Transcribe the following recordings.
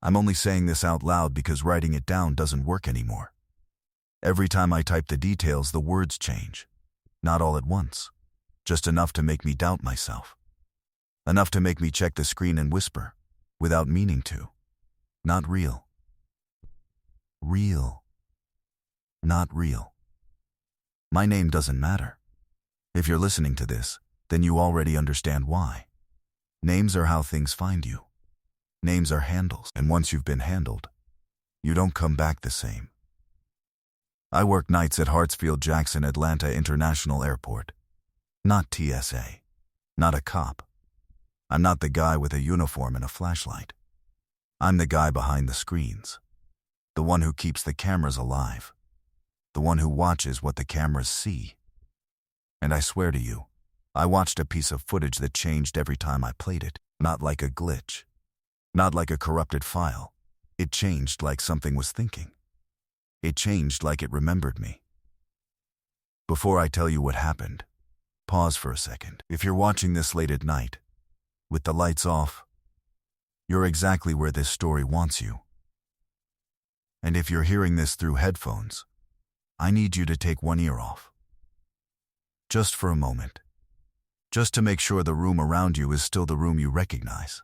I'm only saying this out loud because writing it down doesn't work anymore. Every time I type the details, the words change. Not all at once. Just enough to make me doubt myself. Enough to make me check the screen and whisper, without meaning to. Not real. Real. Not real. My name doesn't matter. If you're listening to this, then you already understand why. Names are how things find you. Names are handles, and once you've been handled, you don't come back the same. I work nights at Hartsfield-Jackson Atlanta International Airport. Not TSA. Not a cop. I'm not the guy with a uniform and a flashlight. I'm the guy behind the screens. The one who keeps the cameras alive. The one who watches what the cameras see. And I swear to you, I watched a piece of footage that changed every time I played it. Not like a glitch. Not like a corrupted file. It changed like something was thinking. It changed like it remembered me. Before I tell you what happened, pause for a second. If you're watching this late at night, with the lights off, you're exactly where this story wants you. And if you're hearing this through headphones, I need you to take one ear off. Just for a moment. Just to make sure the room around you is still the room you recognize.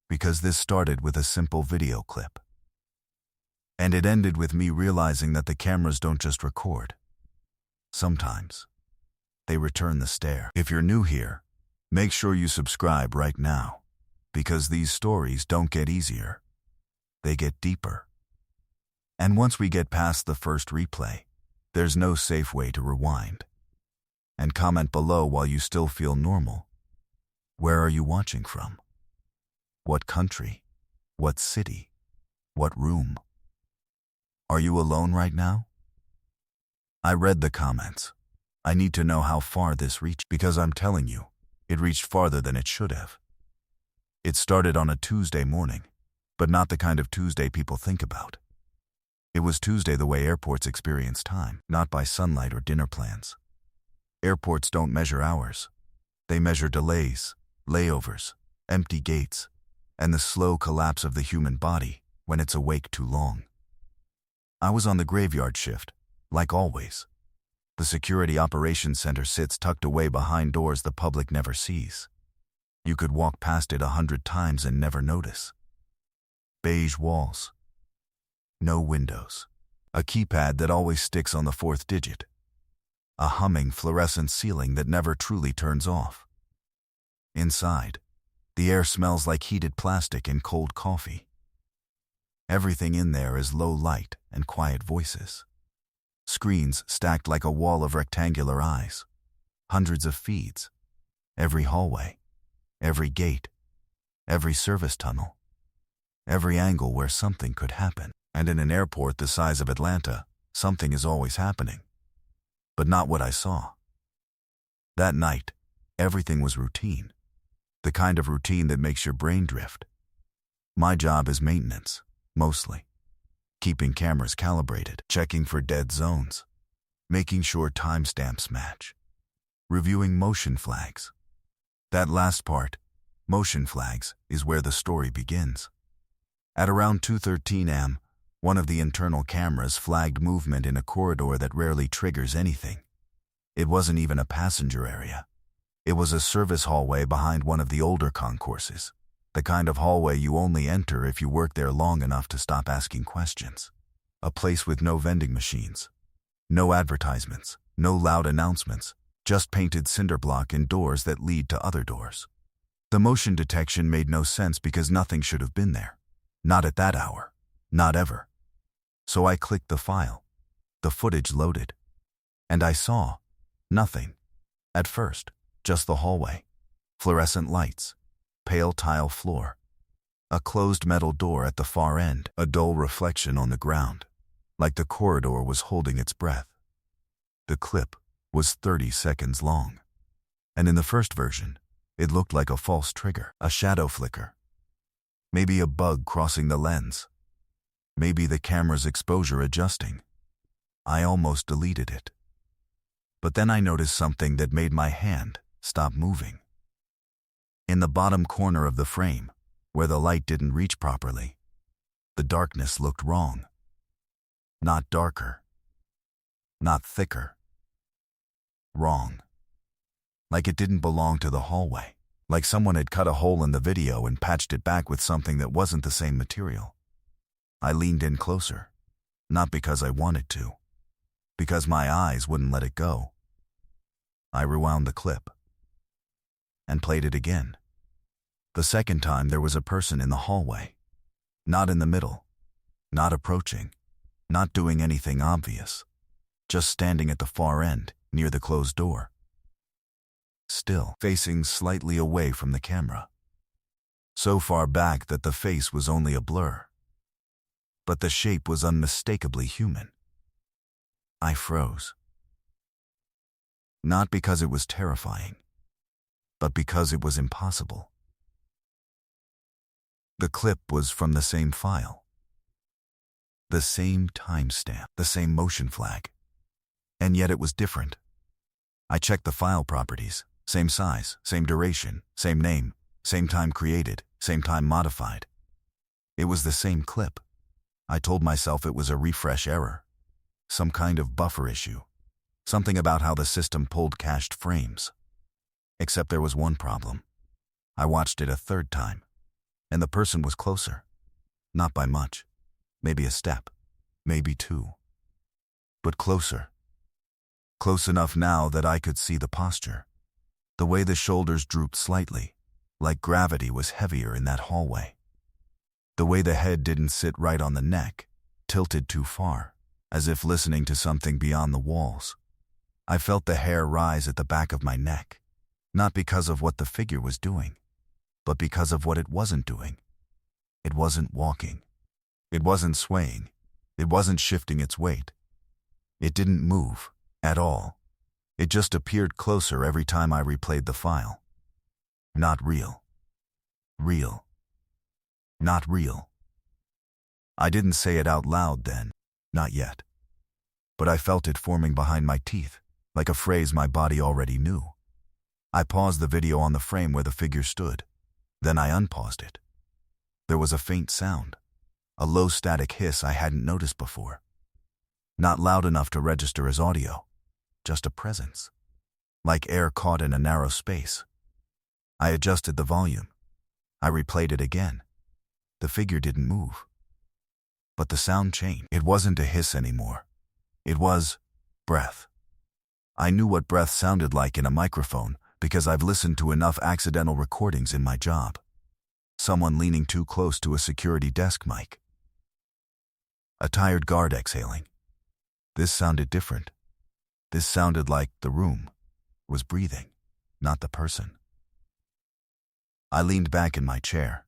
Because this started with a simple video clip. And it ended with me realizing that the cameras don't just record. Sometimes, they return the stare. If you're new here, make sure you subscribe right now, because these stories don't get easier. They get deeper. And once we get past the first replay, there's no safe way to rewind. And comment below while you still feel normal. Where are you watching from? What country? What city? What room? Are you alone right now? I read the comments. I need to know how far this reached, because I'm telling you, it reached farther than it should have. It started on a Tuesday morning, but not the kind of Tuesday people think about. It was Tuesday the way airports experience time, not by sunlight or dinner plans. Airports don't measure hours. They measure delays, layovers, empty gates, and the slow collapse of the human body when it's awake too long. I was on the graveyard shift, like always. The Security Operations Center sits tucked away behind doors the public never sees. You could walk past it 100 times and never notice. Beige walls. No windows. A keypad that always sticks on the 4th digit. A humming fluorescent ceiling that never truly turns off. Inside, the air smells like heated plastic and cold coffee. Everything in there is low light and quiet voices. Screens stacked like a wall of rectangular eyes. Hundreds of feeds. Every hallway. Every gate. Every service tunnel. Every angle where something could happen. And in an airport the size of Atlanta, something is always happening. But not what I saw. That night, everything was routine. The kind of routine that makes your brain drift. My job is maintenance, mostly. Keeping cameras calibrated, checking for dead zones, making sure timestamps match, reviewing motion flags. That last part, motion flags, is where the story begins. At around 2:13 am, one of the internal cameras flagged movement in a corridor that rarely triggers anything. It wasn't even a passenger area. It was a service hallway behind one of the older concourses. The kind of hallway you only enter if you work there long enough to stop asking questions. A place with no vending machines. No advertisements. No loud announcements. Just painted cinder block and doors that lead to other doors. The motion detection made no sense because nothing should have been there. Not at that hour. Not ever. So I clicked the file. The footage loaded. And I saw nothing. At first, just the hallway. Fluorescent lights. Pale tile floor. A closed metal door at the far end. A dull reflection on the ground. Like the corridor was holding its breath. The clip was 30 seconds long. And in the first version, it looked like a false trigger. A shadow flicker. Maybe a bug crossing the lens. Maybe the camera's exposure adjusting. I almost deleted it. But then I noticed something that made my hand stop moving. In the bottom corner of the frame, where the light didn't reach properly, The darkness looked wrong. Not darker. Not thicker. Wrong. Like it didn't belong to the hallway. Like someone had cut a hole in the video and patched it back with something that wasn't the same material. I leaned in closer. Not because I wanted to. Because my eyes wouldn't let it go. I rewound the clip. And played it again. The second time there was a person in the hallway. Not in the middle. Not approaching. Not doing anything obvious. Just standing at the far end, near the closed door. Still, facing slightly away from the camera. So far back that the face was only a blur. But the shape was unmistakably human. I froze. Not because it was terrifying, but because it was impossible. The clip was from the same file. The same timestamp, the same motion flag. And yet it was different. I checked the file properties. Same size, same duration, same name, same time created, same time modified. It was the same clip. I told myself it was a refresh error. Some kind of buffer issue. Something about how the system pulled cached frames. Except there was one problem. I watched it a third time. And the person was closer. Not by much. Maybe a step. Maybe two. But closer. Close enough now that I could see the posture. The way the shoulders drooped slightly, like gravity was heavier in that hallway. The way the head didn't sit right on the neck, tilted too far, as if listening to something beyond the walls. I felt the hair rise at the back of my neck, not because of what the figure was doing, but because of what it wasn't doing. It wasn't walking. It wasn't swaying. It wasn't shifting its weight. It didn't move, at all. It just appeared closer every time I replayed the file. Not real. Real. Not real. I didn't say it out loud then, not yet. But I felt it forming behind my teeth, like a phrase my body already knew. I paused the video on the frame where the figure stood. Then I unpaused it. There was a faint sound, a low static hiss I hadn't noticed before. Not loud enough to register as audio. Just a presence, like air caught in a narrow space. I adjusted the volume. I replayed it again. The figure didn't move. But the sound changed. It wasn't a hiss anymore. It was breath. I knew what breath sounded like in a microphone because I've listened to enough accidental recordings in my job. Someone leaning too close to a security desk mic. A tired guard exhaling. This sounded different. This sounded like the room was breathing, not the person. I leaned back in my chair.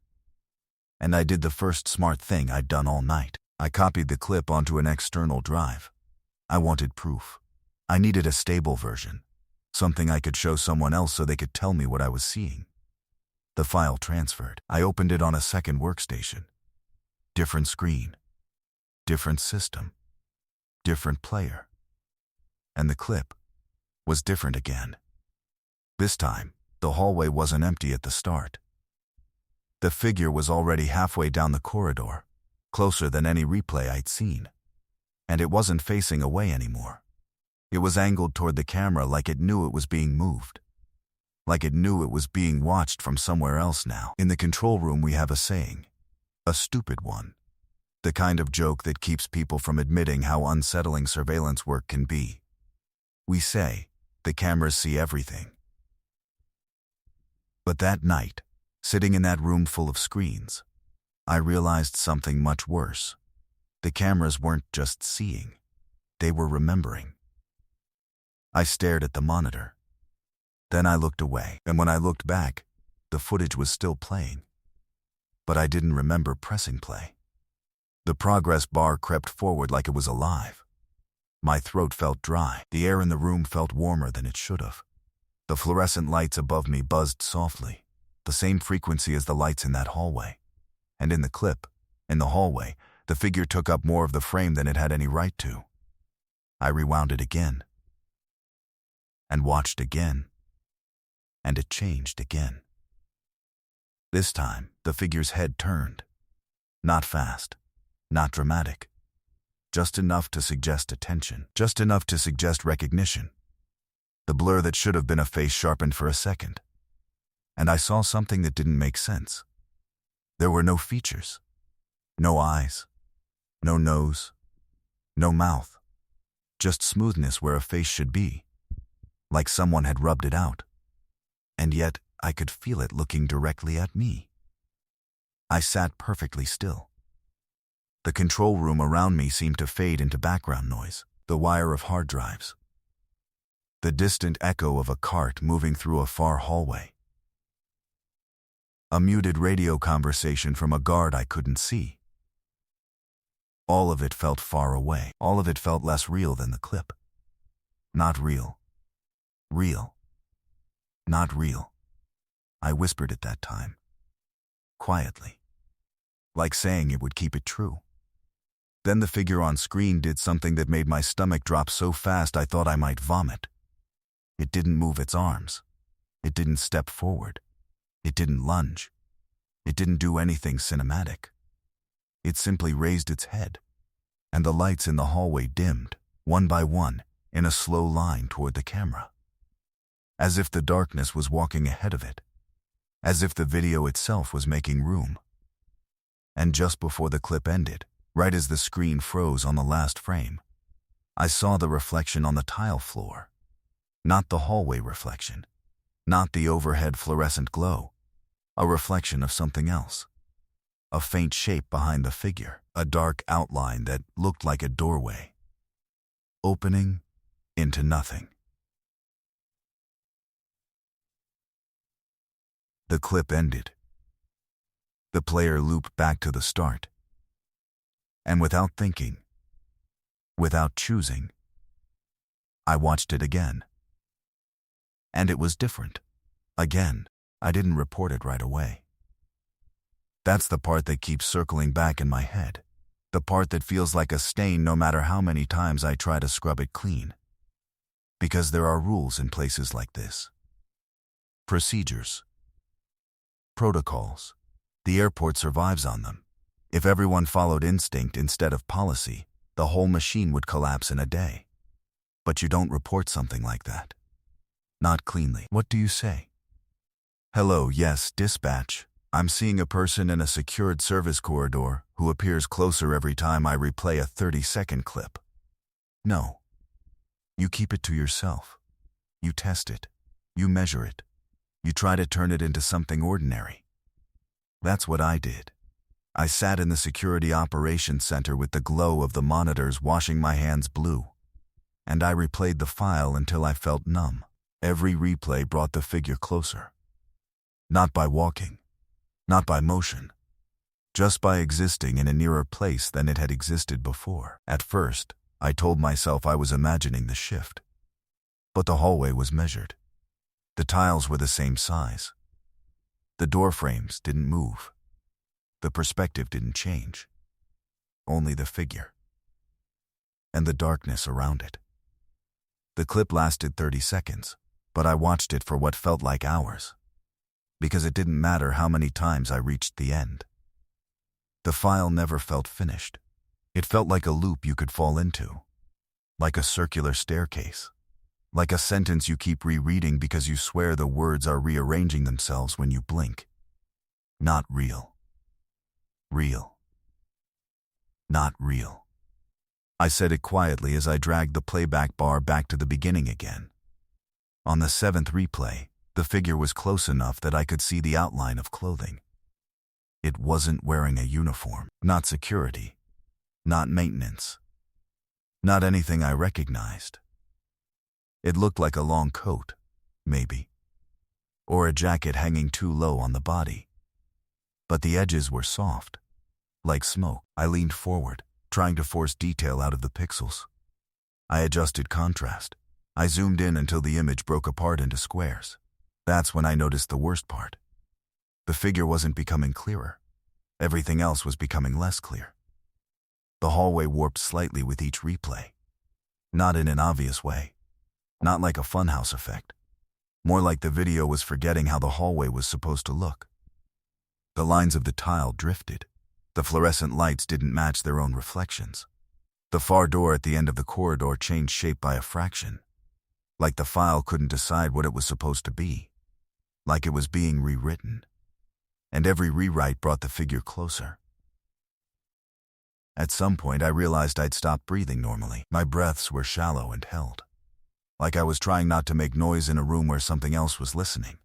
And I did the first smart thing I'd done all night. I copied the clip onto an external drive. I wanted proof. I needed a stable version. Something I could show someone else so they could tell me what I was seeing. The file transferred. I opened it on a second workstation. Different screen. Different system. Different player. And the clip was different again. This time, the hallway wasn't empty at the start. The figure was already halfway down the corridor, closer than any replay I'd seen. And it wasn't facing away anymore. It was angled toward the camera like it knew it was being moved. Like it knew it was being watched from somewhere else now. In the control room we have a saying. A stupid one. The kind of joke that keeps people from admitting how unsettling surveillance work can be. We say, the cameras see everything. But that night, sitting in that room full of screens, I realized something much worse. The cameras weren't just seeing, they were remembering. I stared at the monitor. Then I looked away, and when I looked back, the footage was still playing. But I didn't remember pressing play. The progress bar crept forward like it was alive. My throat felt dry. The air in the room felt warmer than it should have. The fluorescent lights above me buzzed softly, the same frequency as the lights in that hallway. And in the clip, in the hallway, the figure took up more of the frame than it had any right to. I rewound it again. And watched again. And it changed again. This time, the figure's head turned. Not fast. Not dramatic. Just enough to suggest attention. Just enough to suggest recognition. The blur that should have been a face sharpened for a second. And I saw something that didn't make sense. There were no features. No eyes. No nose. No mouth. Just smoothness where a face should be. Like someone had rubbed it out. And yet, I could feel it looking directly at me. I sat perfectly still. The control room around me seemed to fade into background noise, the wire of hard drives. The distant echo of a cart moving through a far hallway. A muted radio conversation from a guard I couldn't see. All of it felt far away. All of it felt less real than the clip. Not real. Real. Not real. I whispered it that time. Quietly. Like saying it would keep it true. Then the figure on screen did something that made my stomach drop so fast I thought I might vomit. It didn't move its arms. It didn't step forward. It didn't lunge. It didn't do anything cinematic. It simply raised its head, and the lights in the hallway dimmed, one by one, in a slow line toward the camera. As if the darkness was walking ahead of it. As if the video itself was making room. And just before the clip ended, right as the screen froze on the last frame, I saw the reflection on the tile floor. Not the hallway reflection. Not the overhead fluorescent glow. A reflection of something else. A faint shape behind the figure. A dark outline that looked like a doorway. Opening into nothing. The clip ended. The player looped back to the start. And without thinking, without choosing, I watched it again. And it was different. Again, I didn't report it right away. That's the part that keeps circling back in my head. The part that feels like a stain no matter how many times I try to scrub it clean. Because there are rules in places like this. Procedures. Protocols. The airport survives on them. If everyone followed instinct instead of policy, the whole machine would collapse in a day. But you don't report something like that. Not cleanly. What do you say? Hello, yes, dispatch. I'm seeing a person in a secured service corridor who appears closer every time I replay a 30-second clip. No. You keep it to yourself. You test it. You measure it. You try to turn it into something ordinary. That's what I did. I sat in the security operations center with the glow of the monitors washing my hands blue. And I replayed the file until I felt numb. Every replay brought the figure closer. Not by walking. Not by motion. Just by existing in a nearer place than it had existed before. At first, I told myself I was imagining the shift. But the hallway was measured. The tiles were the same size. The door frames didn't move. The perspective didn't change. Only the figure. And the darkness around it. The clip lasted 30 seconds, but I watched it for what felt like hours. Because it didn't matter how many times I reached the end. The file never felt finished. It felt like a loop you could fall into. Like a circular staircase. Like a sentence you keep rereading because you swear the words are rearranging themselves when you blink. Not real. Real. Not real. I said it quietly as I dragged the playback bar back to the beginning again. On the 7th replay, the figure was close enough that I could see the outline of clothing. It wasn't wearing a uniform. Not security. Not maintenance. Not anything I recognized. It looked like a long coat, maybe. Or a jacket hanging too low on the body. But the edges were soft. Like smoke. I leaned forward, trying to force detail out of the pixels. I adjusted contrast. I zoomed in until the image broke apart into squares. That's when I noticed the worst part. The figure wasn't becoming clearer. Everything else was becoming less clear. The hallway warped slightly with each replay. Not in an obvious way. Not like a funhouse effect. More like the video was forgetting how the hallway was supposed to look. The lines of the tile drifted. The fluorescent lights didn't match their own reflections. The far door at the end of the corridor changed shape by a fraction. Like the file couldn't decide what it was supposed to be. Like it was being rewritten. And every rewrite brought the figure closer. At some point, I realized I'd stopped breathing normally. My breaths were shallow and held. Like I was trying not to make noise in a room where something else was listening.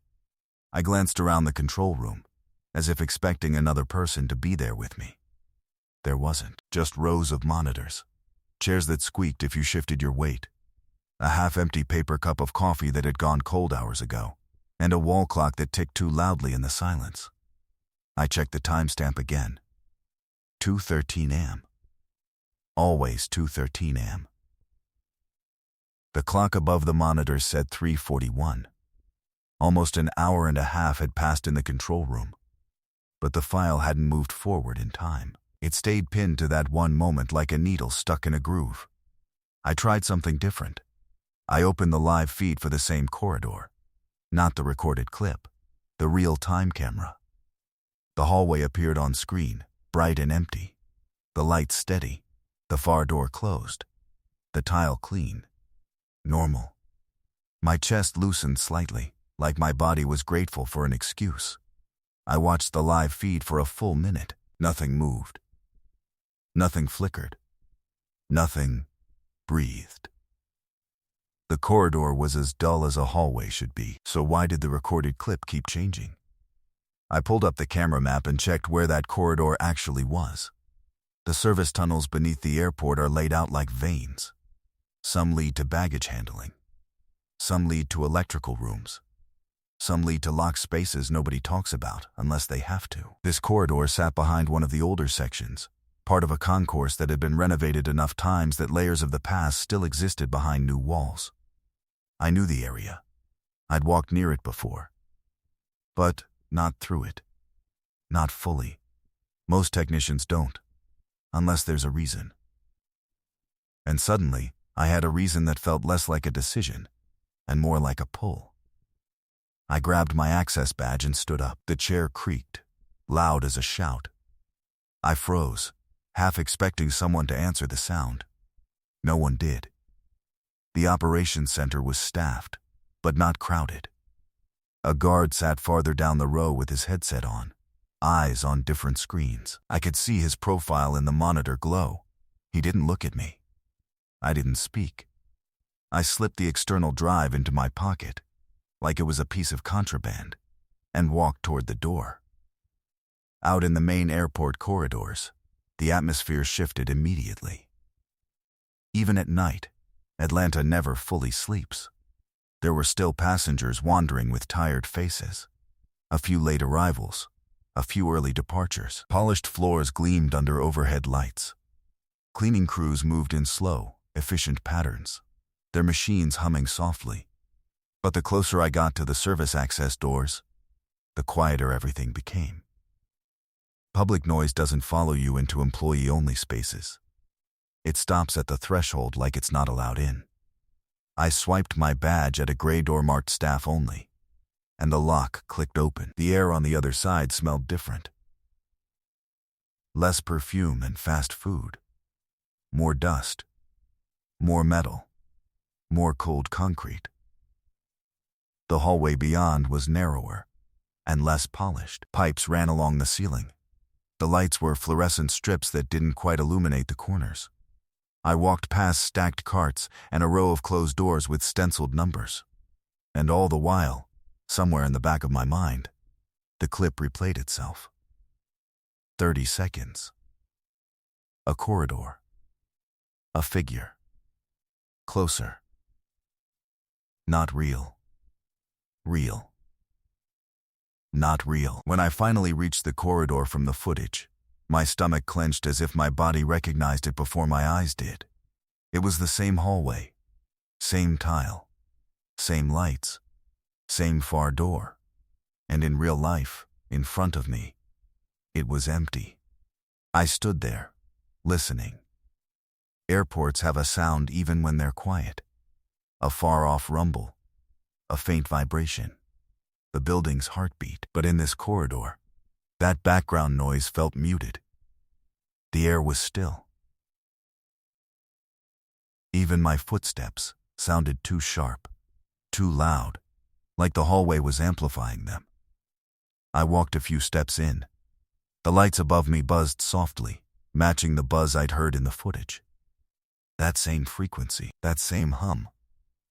I glanced around the control room, as if expecting another person to be there with me. There wasn't. Just rows of monitors. Chairs that squeaked if you shifted your weight. A half-empty paper cup of coffee that had gone cold hours ago. And a wall clock that ticked too loudly in the silence. I checked the timestamp again. 2:13 a.m. Always 2:13 a.m. The clock above the monitor said 3:41. Almost an hour and a half had passed in the control room. But the file hadn't moved forward in time. It stayed pinned to that one moment like a needle stuck in a groove. I tried something different. I opened the live feed for the same corridor. Not the recorded clip. The real-time camera. The hallway appeared on screen, bright and empty. The lights steady. The far door closed. The tile clean. Normal. My chest loosened slightly, like my body was grateful for an excuse. I watched the live feed for a full minute. Nothing moved. Nothing flickered. Nothing breathed. The corridor was as dull as a hallway should be, so why did the recorded clip keep changing? I pulled up the camera map and checked where that corridor actually was. The service tunnels beneath the airport are laid out like veins. Some lead to baggage handling. Some lead to electrical rooms. Some lead to locked spaces nobody talks about unless they have to. This corridor sat behind one of the older sections, part of a concourse that had been renovated enough times that layers of the past still existed behind new walls. I knew the area. I'd walked near it before. But not through it. Not fully. Most technicians don't, unless there's a reason. And suddenly, I had a reason that felt less like a decision and more like a pull. I grabbed my access badge and stood up. The chair creaked, loud as a shout. I froze, half expecting someone to answer the sound. No one did. The operations center was staffed, but not crowded. A guard sat farther down the row with his headset on, eyes on different screens. I could see his profile in the monitor glow. He didn't look at me. I didn't speak. I slipped the external drive into my pocket, like it was a piece of contraband, and walked toward the door. Out in the main airport corridors, the atmosphere shifted immediately. Even at night, Atlanta never fully sleeps. There were still passengers wandering with tired faces. A few late arrivals, a few early departures. Polished floors gleamed under overhead lights. Cleaning crews moved in slow, efficient patterns, their machines humming softly. But the closer I got to the service access doors, the quieter everything became. Public noise doesn't follow you into employee-only spaces. It stops at the threshold like it's not allowed in. I swiped my badge at a gray door marked staff only, and the lock clicked open. The air on the other side smelled different. Less perfume and fast food. More dust. More metal. More cold concrete. The hallway beyond was narrower and less polished. Pipes ran along the ceiling. The lights were fluorescent strips that didn't quite illuminate the corners. I walked past stacked carts and a row of closed doors with stenciled numbers. And all the while, somewhere in the back of my mind, the clip replayed itself. 30 seconds. A corridor. A figure. Closer. Not real. Real. Not real. When I finally reached the corridor from the footage, my stomach clenched as if my body recognized it before my eyes did. It was the same hallway, same tile, same lights, same far door. And in real life, in front of me, it was empty. I stood there, listening. Airports have a sound even when they're quiet. A far-off rumble, a faint vibration, the building's heartbeat. But in this corridor, that background noise felt muted, The air was still. Even my footsteps sounded too sharp, too loud, like the hallway was amplifying them. I walked a few steps in. The lights above me buzzed softly, matching the buzz I'd heard in the footage. That same frequency, that same hum,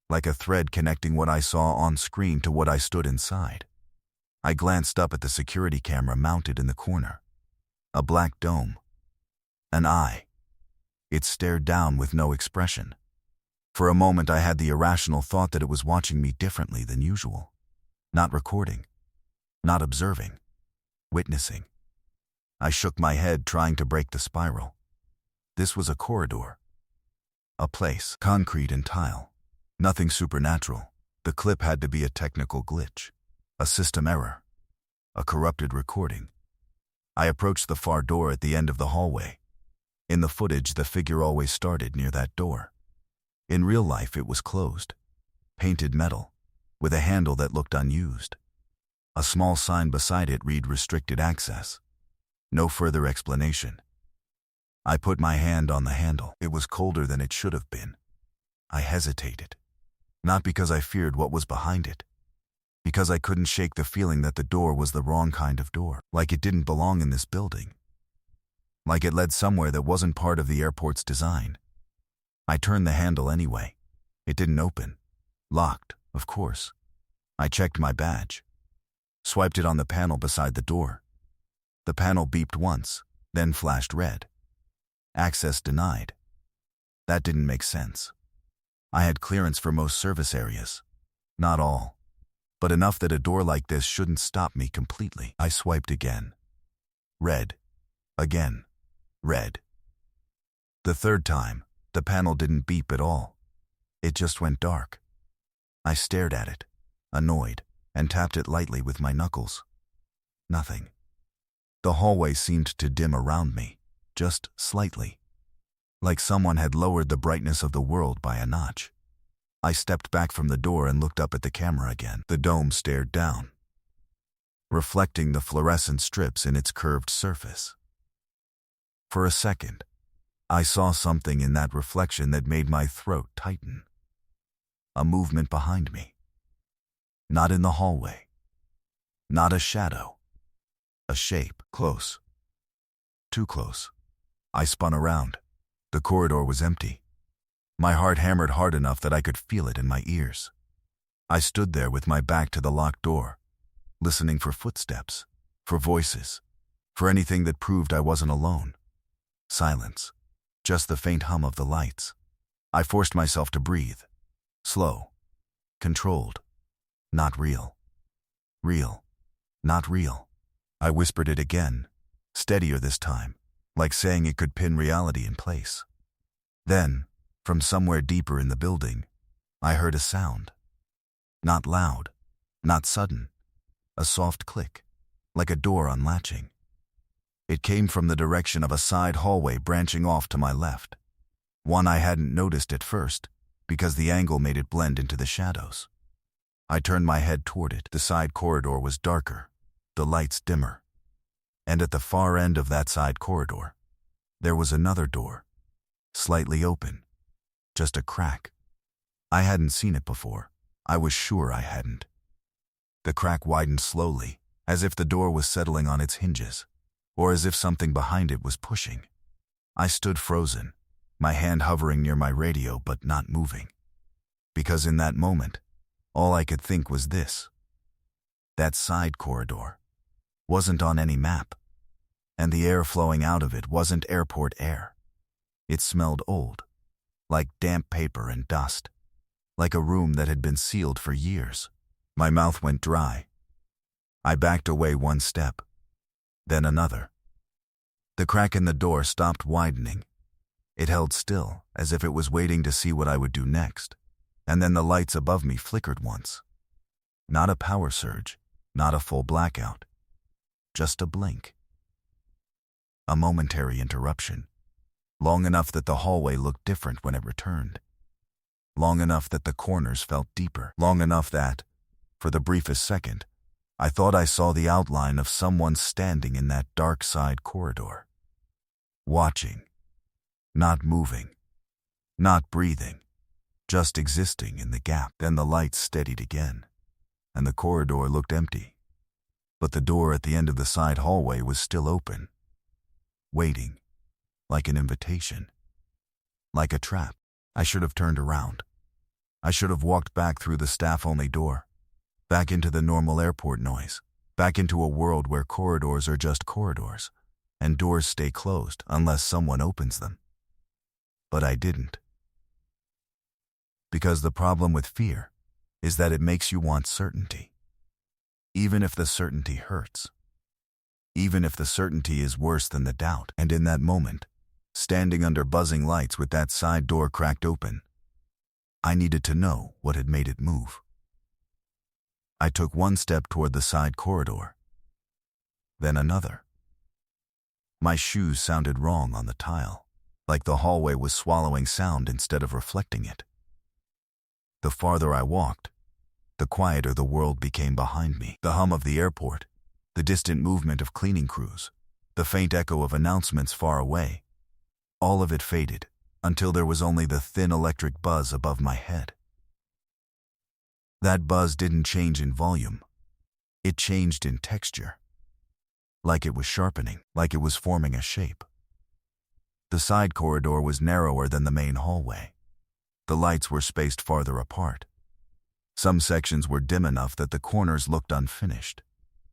like a thread connecting what I saw on screen to what I stood inside. I glanced up at the security camera mounted in the corner. A black dome. An eye. It stared down with no expression. For a moment I had the irrational thought that it was watching me differently than usual. Not recording. Not observing. Witnessing. I shook my head, trying to break the spiral. This was a corridor. A place, concrete and tile. Nothing supernatural. The clip had to be a technical glitch. A system error. A corrupted recording. I approached the far door at the end of the hallway. In the footage, the figure always started near that door. In real life, it was closed. Painted metal, with a handle that looked unused. A small sign beside it read "Restricted Access." No further explanation. I put my hand on the handle. It was colder than it should have been. I hesitated. Not because I feared what was behind it. Because I couldn't shake the feeling that the door was the wrong kind of door. Like it didn't belong in this building. Like it led somewhere that wasn't part of the airport's design. I turned the handle anyway. It didn't open. Locked, of course. I checked my badge. Swiped it on the panel beside the door. The panel beeped once, then flashed red. Access denied. That didn't make sense. I had clearance for most service areas. Not all. But enough that a door like this shouldn't stop me completely. I swiped again. Red. Again. Red. The third time, the panel didn't beep at all. It just went dark. I stared at it, annoyed, and tapped it lightly with my knuckles. Nothing. The hallway seemed to dim around me, just slightly. Like someone had lowered the brightness of the world by a notch. I stepped back from the door and looked up at the camera again. The dome stared down, reflecting the fluorescent strips in its curved surface. For a second, I saw something in that reflection that made my throat tighten. A movement behind me. Not in the hallway. Not a shadow. A shape, close. Too close. I spun around. The corridor was empty. My heart hammered hard enough that I could feel it in my ears. I stood there with my back to the locked door, listening for footsteps, for voices, for anything that proved I wasn't alone. Silence. Just the faint hum of the lights. I forced myself to breathe. Slow. Controlled. Not real. Real. Not real. I whispered it again, steadier this time, like saying it could pin reality in place. Then, from somewhere deeper in the building, I heard a sound. Not loud, not sudden. A soft click, like a door unlatching. It came from the direction of a side hallway branching off to my left. One I hadn't noticed at first, because the angle made it blend into the shadows. I turned my head toward it. The side corridor was darker, the lights dimmer. And at the far end of that side corridor, there was another door, slightly open, just a crack. I hadn't seen it before. I was sure I hadn't. The crack widened slowly, as if the door was settling on its hinges, or as if something behind it was pushing. I stood frozen, my hand hovering near my radio but not moving. Because in that moment, all I could think was this. That side corridor wasn't on any map, and the air flowing out of it wasn't airport air. It smelled old, like damp paper and dust, like a room that had been sealed for years. My mouth went dry. I backed away one step, then another. The crack in the door stopped widening. It held still, as if it was waiting to see what I would do next, and then the lights above me flickered once. Not a power surge, not a full blackout. Just a blink. A momentary interruption. Long enough that the hallway looked different when it returned. Long enough that the corners felt deeper. Long enough that, for the briefest second, I thought I saw the outline of someone standing in that dark side corridor. watching, not moving, not breathing, just existing in the gap. Then the lights steadied again, and the corridor looked empty. But the door at the end of the side hallway was still open, waiting, like an invitation, like a trap. I should have turned around. I should have walked back through the staff-only door, back into the normal airport noise, back into a world where corridors are just corridors, and doors stay closed unless someone opens them. But I didn't. Because the problem with fear is that it makes you want certainty. Even if the certainty hurts. Even if the certainty is worse than the doubt. And in that moment, standing under buzzing lights with that side door cracked open, I needed to know what had made it move. I took one step toward the side corridor, then another. My shoes sounded wrong on the tile, like the hallway was swallowing sound instead of reflecting it. The farther I walked, the quieter the world became behind me. The hum of the airport, the distant movement of cleaning crews, the faint echo of announcements far away, all of it faded until there was only the thin electric buzz above my head. That buzz didn't change in volume. It changed in texture. Like it was sharpening, like it was forming a shape. The side corridor was narrower than the main hallway. The lights were spaced farther apart. Some sections were dim enough that the corners looked unfinished,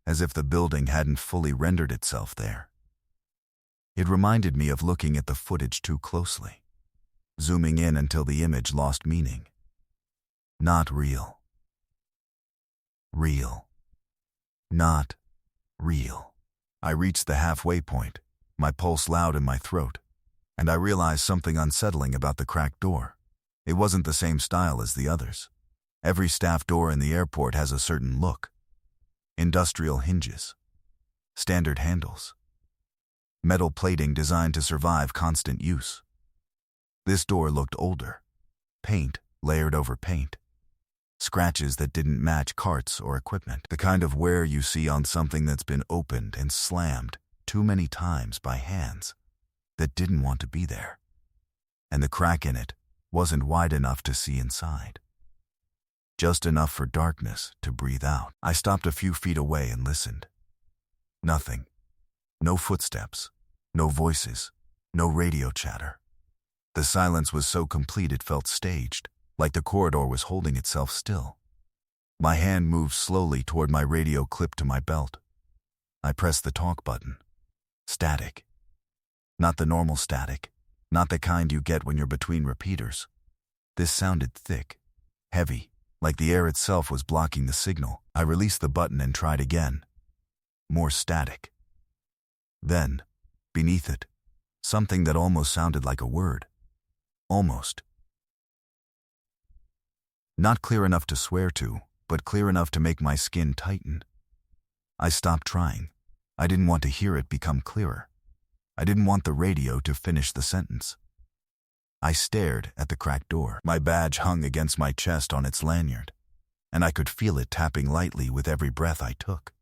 as if the building hadn't fully rendered itself there. It reminded me of looking at the footage too closely, zooming in until the image lost meaning. Not real. Real. Not real. I reached the halfway point, my pulse loud in my throat, and I realized something unsettling about the cracked door. It wasn't the same style as the others. Every staff door in the airport has a certain look. Industrial hinges, standard handles, metal plating designed to survive constant use. This door looked older, paint layered over paint, scratches that didn't match carts or equipment, the kind of wear you see on something that's been opened and slammed too many times by hands that didn't want to be there. And the crack in it wasn't wide enough to see inside. Just enough for darkness to breathe out. I stopped a few feet away and listened. Nothing. No footsteps, no voices, no radio chatter. The silence was so complete it felt staged, like the corridor was holding itself still. My hand moved slowly toward my radio clipped to my belt. I pressed the talk button. Static. Not the normal static, not the kind you get when you're between repeaters. This sounded thick, heavy, like the air itself was blocking the signal. I released the button and tried again. More static. Then, beneath it, something that almost sounded like a word. Almost. Not clear enough to swear to, but clear enough to make my skin tighten. I stopped trying. I didn't want to hear it become clearer. I didn't want the radio to finish the sentence. I stared at the cracked door. My badge hung against my chest on its lanyard, and I could feel it tapping lightly with every breath I took.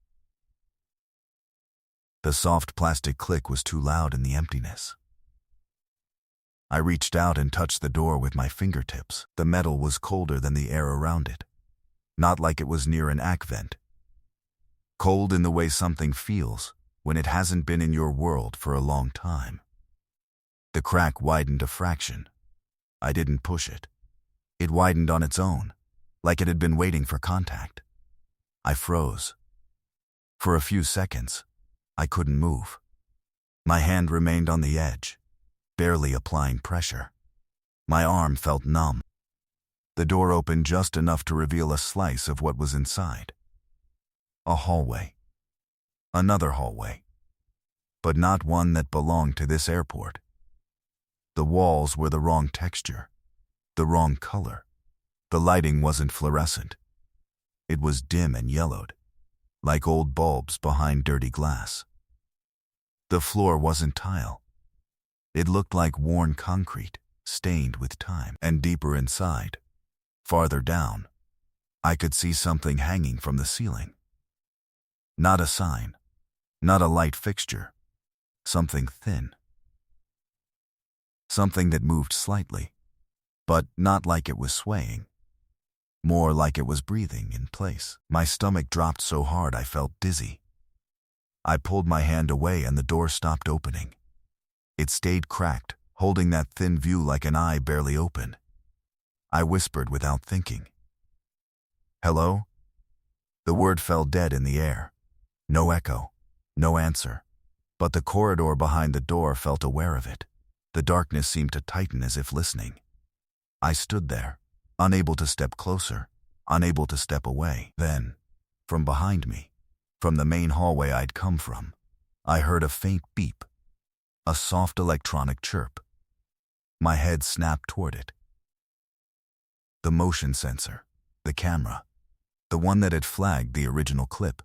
The soft plastic click was too loud in the emptiness. I reached out and touched the door with my fingertips. The metal was colder than the air around it, not like it was near an AC vent. Cold in the way something feels when it hasn't been in your world for a long time. The crack widened a fraction. I didn't push it. It widened on its own, like it had been waiting for contact. I froze. For a few seconds, I couldn't move. My hand remained on the edge, barely applying pressure. My arm felt numb. The door opened just enough to reveal a slice of what was inside. A hallway. Another hallway. But not one that belonged to this airport. The walls were the wrong texture, the wrong color. The lighting wasn't fluorescent. It was dim and yellowed, like old bulbs behind dirty glass. The floor wasn't tile. It looked like worn concrete, stained with time. And deeper inside, farther down, I could see something hanging from the ceiling. Not a sign, not a light fixture, something thin, Something that moved slightly, but not like it was swaying. More like it was breathing in place. My stomach dropped so hard I felt dizzy. I pulled my hand away and the door stopped opening. It stayed cracked, holding that thin view like an eye barely open. I whispered without thinking. "Hello?" The word fell dead in the air. No echo, no answer. But the corridor behind the door felt aware of it. The darkness seemed to tighten as if listening. I stood there, unable to step closer, unable to step away. Then, from behind me, from the main hallway I'd come from, I heard a faint beep, a soft electronic chirp. My head snapped toward it. The motion sensor, the camera, the one that had flagged the original clip.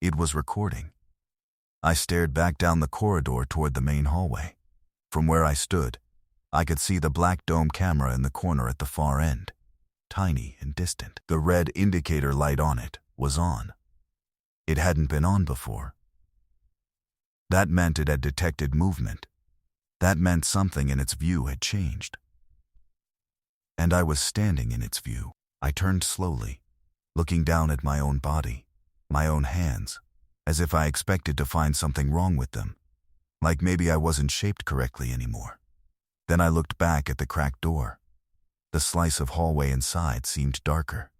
It was recording. I stared back down the corridor toward the main hallway. From where I stood, I could see the black dome camera in the corner at the far end, tiny and distant. The red indicator light on it was on. It hadn't been on before. That meant it had detected movement. That meant something in its view had changed. And I was standing in its view. I turned slowly, looking down at my own body, my own hands, as if I expected to find something wrong with them, like maybe I wasn't shaped correctly anymore. Then I looked back at the cracked door. The slice of hallway inside seemed darker,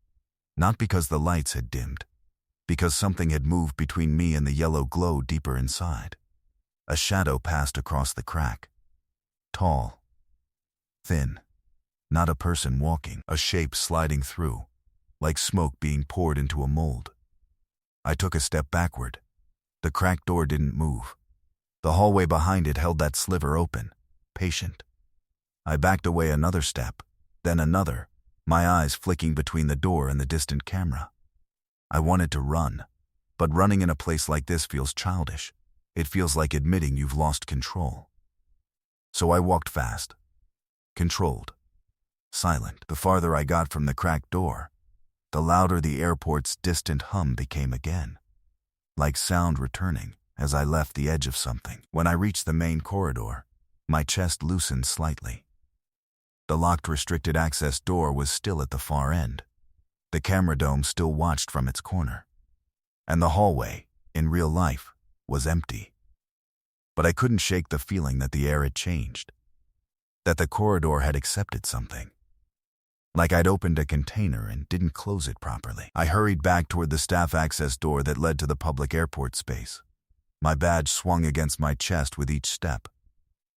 not because the lights had dimmed, because something had moved between me and the yellow glow deeper inside. A shadow passed across the crack. Tall, thin, not a person walking, a shape sliding through, like smoke being poured into a mold. I took a step backward. The cracked door didn't move. The hallway behind it held that sliver open, patient. I backed away another step, then another, my eyes flicking between the door and the distant camera. I wanted to run, but running in a place like this feels childish. It feels like admitting you've lost control. So I walked fast, controlled, silent. The farther I got from the cracked door, the louder the airport's distant hum became again, like sound returning as I left the edge of something. When I reached the main corridor, my chest loosened slightly. The locked restricted access door was still at the far end. The camera dome still watched from its corner. And the hallway, in real life, was empty. But I couldn't shake the feeling that the air had changed, that the corridor had accepted something. Like I'd opened a container and didn't close it properly. I hurried back toward the staff access door that led to the public airport space. My badge swung against my chest with each step.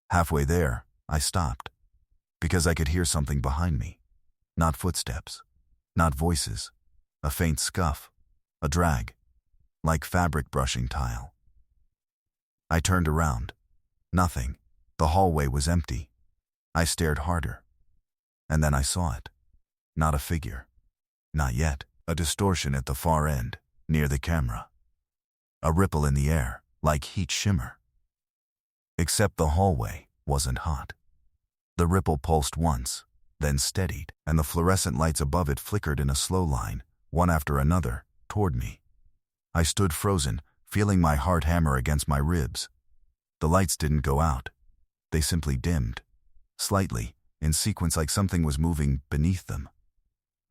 Halfway there, I stopped, because I could hear something behind me. Not footsteps, not voices, a faint scuff, a drag, like fabric brushing tile. I turned around. Nothing. The hallway was empty. I stared harder. And then I saw it. Not a figure. Not yet. A distortion at the far end, near the camera. A ripple in the air, like heat shimmer. Except the hallway wasn't hot. The ripple pulsed once, then steadied, and the fluorescent lights above it flickered in a slow line, one after another, toward me. I stood frozen, feeling my heart hammer against my ribs. The lights didn't go out. They simply dimmed, slightly, in sequence like something was moving beneath them.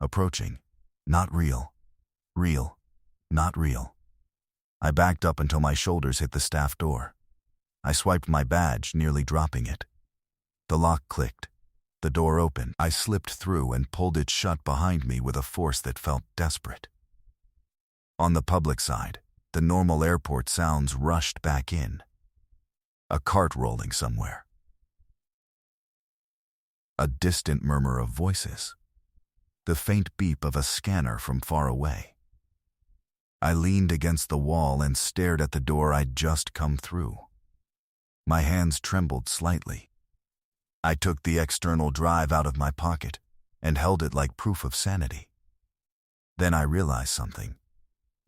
Approaching. Not real. Real. Not real. I backed up until my shoulders hit the staff door. I swiped my badge, nearly dropping it. The lock clicked. The door opened. I slipped through and pulled it shut behind me with a force that felt desperate. On the public side, the normal airport sounds rushed back in. A cart rolling somewhere. A distant murmur of voices. The faint beep of a scanner from far away. I leaned against the wall and stared at the door I'd just come through. My hands trembled slightly. I took the external drive out of my pocket and held it like proof of sanity. Then I realized something.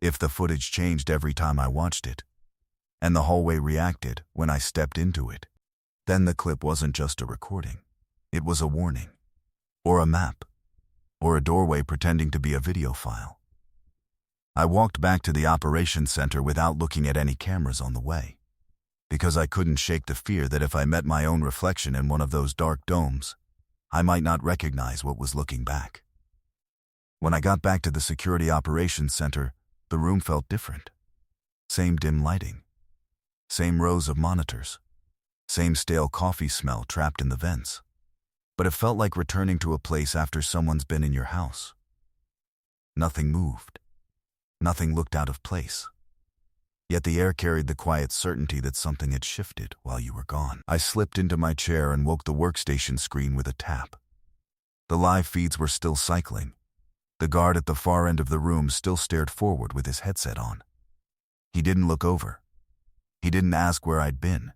If the footage changed every time I watched it, and the hallway reacted when I stepped into it, then the clip wasn't just a recording. It was a warning, or a map, or a doorway pretending to be a video file. I walked back to the operations center without looking at any cameras on the way. because I couldn't shake the fear that if I met my own reflection in one of those dark domes, I might not recognize what was looking back. When I got back to the Security Operations Center, the room felt different. Same dim lighting, same rows of monitors, same stale coffee smell trapped in the vents. But it felt like returning to a place after someone's been in your house. Nothing moved. Nothing looked out of place. Yet the air carried the quiet certainty that something had shifted while you were gone. I slipped into my chair and woke the workstation screen with a tap. The live feeds were still cycling. The guard at the far end of the room still stared forward with his headset on. He didn't look over. He didn't ask where I'd been.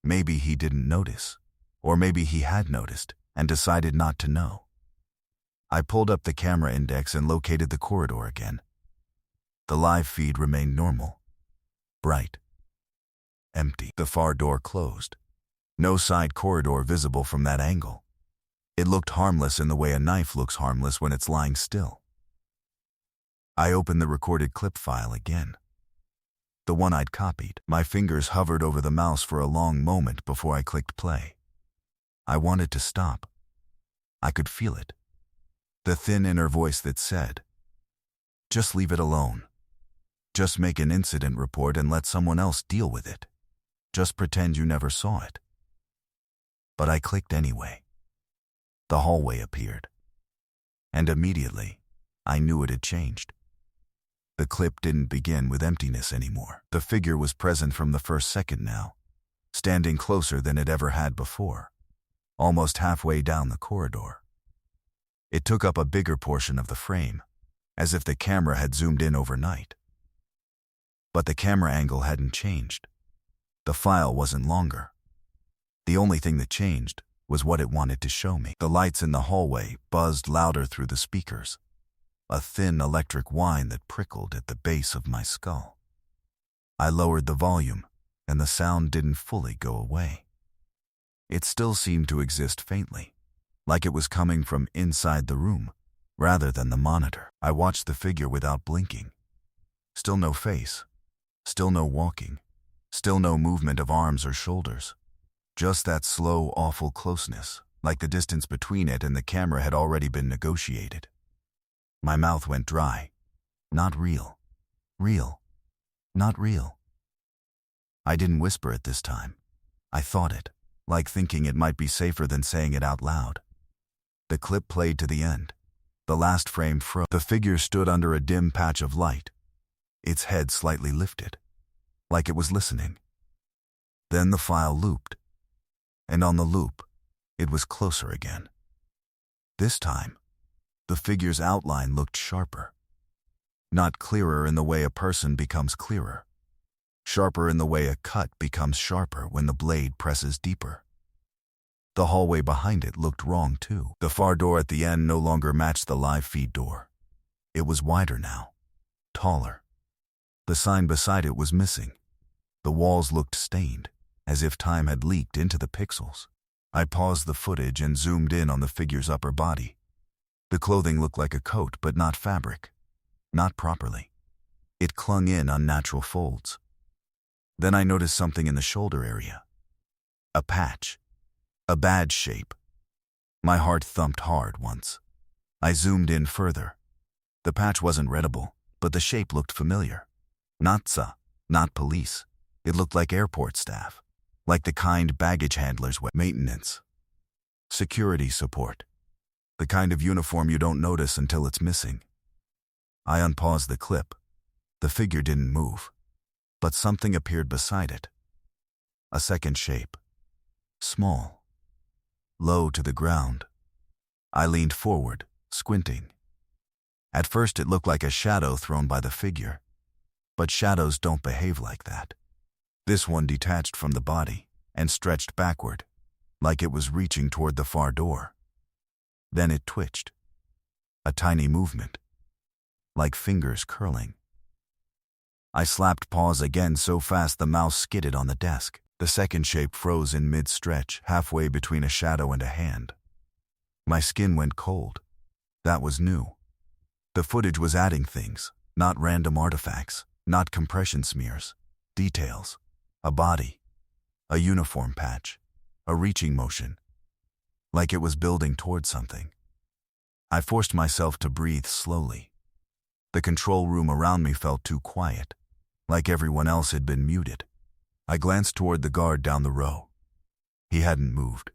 Maybe he didn't notice. Or maybe he had noticed and decided not to know. I pulled up the camera index and located the corridor again. The live feed remained normal. Bright. Empty. The far door closed. No side corridor visible from that angle. It looked harmless in the way a knife looks harmless when it's lying still. I opened the recorded clip file again. The one I'd copied. My fingers hovered over the mouse for a long moment before I clicked play. I wanted to stop. I could feel it. The thin inner voice that said, "Just leave it alone. Just make an incident report and let someone else deal with it. Just pretend you never saw it." But I clicked anyway. The hallway appeared. And immediately, I knew it had changed. The clip didn't begin with emptiness anymore. The figure was present from the first second now, standing closer than it ever had before, almost halfway down the corridor. It took up a bigger portion of the frame, as if the camera had zoomed in overnight. But the camera angle hadn't changed. The file wasn't longer. The only thing that changed was what it wanted to show me. The lights in the hallway buzzed louder through the speakers, a thin electric whine that prickled at the base of my skull. I lowered the volume, and the sound didn't fully go away. It still seemed to exist faintly, like it was coming from inside the room, rather than the monitor. I watched the figure without blinking. Still no face, still no walking, still no movement of arms or shoulders. Just that slow, awful closeness, like the distance between it and the camera had already been negotiated. My mouth went dry. Not real. Real. Not real. I didn't whisper it this time. I thought it, like thinking it might be safer than saying it out loud. The clip played to the end. The last frame froze. The figure stood under a dim patch of light, its head slightly lifted, like it was listening. Then the file looped. And on the loop, it was closer again. This time, the figure's outline looked sharper. Not clearer in the way a person becomes clearer. Sharper in the way a cut becomes sharper when the blade presses deeper. The hallway behind it looked wrong too. The far door at the end no longer matched the live feed door. It was wider now, taller. The sign beside it was missing. The walls looked stained, as if time had leaked into the pixels. I paused the footage and zoomed in on the figure's upper body. The clothing looked like a coat, but not fabric. Not properly. It clung in unnatural folds. Then I noticed something in the shoulder area. A patch. A badge shape. My heart thumped hard once. I zoomed in further. The patch wasn't readable, but the shape looked familiar. Not SA, not police. It looked like airport staff. Like the kind baggage handlers wear. Maintenance. Security support. The kind of uniform you don't notice until it's missing. I unpaused the clip. The figure didn't move, but something appeared beside it. A second shape. Small. Low to the ground. I leaned forward, squinting. At first it looked like a shadow thrown by the figure, but shadows don't behave like that. This one detached from the body and stretched backward, like it was reaching toward the far door. Then it twitched. A tiny movement, like fingers curling. I slapped pause again so fast the mouse skidded on the desk. The second shape froze in mid-stretch, halfway between a shadow and a hand. My skin went cold. That was new. The footage was adding things, not random artifacts, not compression smears. Details. A body, A uniform patch. A reaching motion. Like it was building toward something. I forced myself to breathe slowly. The control room around me felt too quiet, like everyone else had been muted. I glanced toward the guard down the row. He hadn't moved.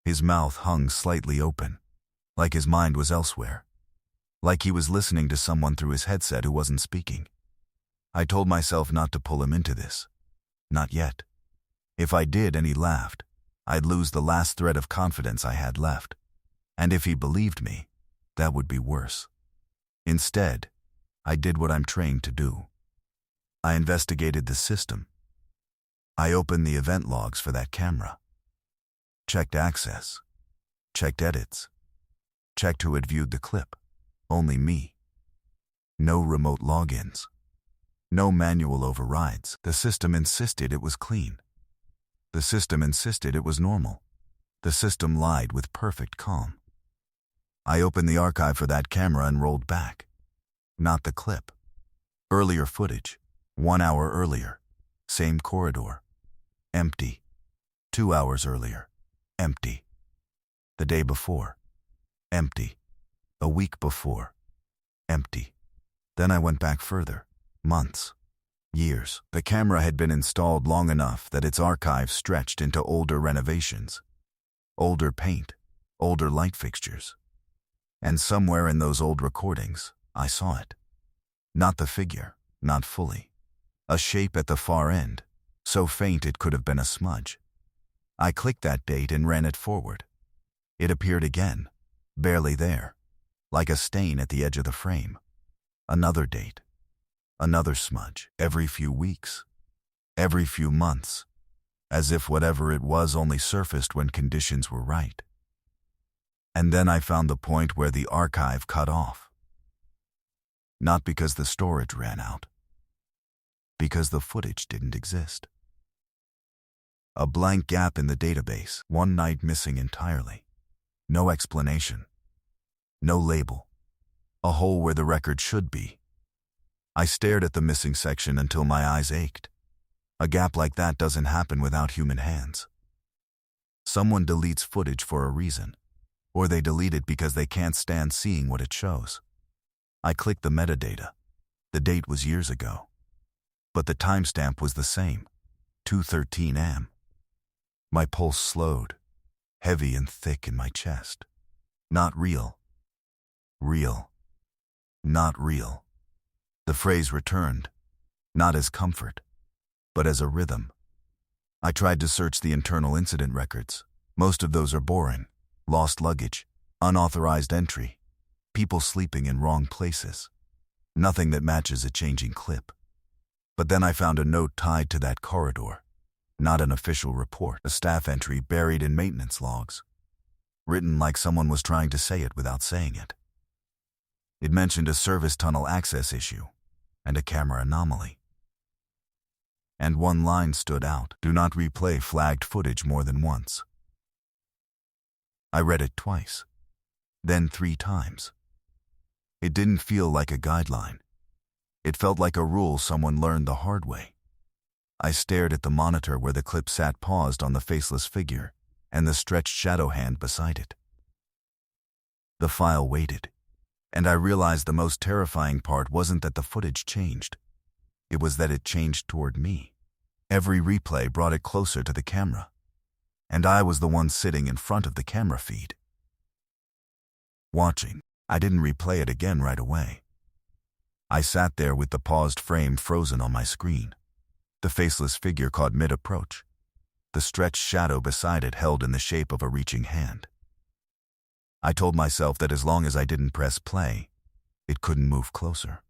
His mouth hung slightly open, like his mind was elsewhere, like he was listening to someone through his headset who wasn't speaking. I told myself not to pull him into this. Not yet. If I did and he laughed, I'd lose the last thread of confidence I had left. And if he believed me, that would be worse. Instead, I did what I'm trained to do. I investigated the system. I opened the event logs for that camera. Checked access. Checked edits. Checked who had viewed the clip. Only me. No remote logins. No manual overrides. The system insisted it was clean. The system insisted it was normal. The system lied with perfect calm. I opened the archive for that camera and rolled back. Not the clip. Earlier footage. 1 hour earlier. Same corridor. Empty. 2 hours earlier. Empty. The day before. Empty. A week before. Empty. Then I went back further. Months. Years. The camera had been installed long enough that its archive stretched into older renovations. Older paint. Older light fixtures. And somewhere in those old recordings, I saw it. Not the figure, not fully. A shape at the far end, so faint it could have been a smudge. I clicked that date and ran it forward. It appeared again, barely there, like a stain at the edge of the frame. Another date. Another smudge. Every few weeks. Every few months. As if whatever it was only surfaced when conditions were right. And then I found the point where the archive cut off. Not because the storage ran out. Because the footage didn't exist. A blank gap in the database, one night missing entirely. No explanation. No label. A hole where the record should be. I stared at the missing section until my eyes ached. A gap like that doesn't happen without human hands. Someone deletes footage for a reason, or they delete it because they can't stand seeing what it shows. I clicked the metadata. The date was years ago. But the timestamp was the same, 2:13 am. My pulse slowed, heavy and thick in my chest. Not real. Real. Not real. The phrase returned, not as comfort, but as a rhythm. I tried to search the internal incident records. Most of those are boring. Lost luggage, unauthorized entry, people sleeping in wrong places. Nothing that matches a changing clip. But then I found a note tied to that corridor. Not an official report, a staff entry buried in maintenance logs. Written like someone was trying to say it without saying it. It mentioned a service tunnel access issue and a camera anomaly. And one line stood out: do not replay flagged footage more than once. I read it twice, then 3 times. It didn't feel like a guideline. It felt like a rule someone learned the hard way. I stared at the monitor where the clip sat paused on the faceless figure and the stretched shadow hand beside it. The file waited, and I realized the most terrifying part wasn't that the footage changed. It was that it changed toward me. Every replay brought it closer to the camera, and I was the one sitting in front of the camera feed. Watching, I didn't replay it again right away. I sat there with the paused frame frozen on my screen. The faceless figure caught mid-approach. The stretched shadow beside it held in the shape of a reaching hand. I told myself that as long as I didn't press play, it couldn't move closer.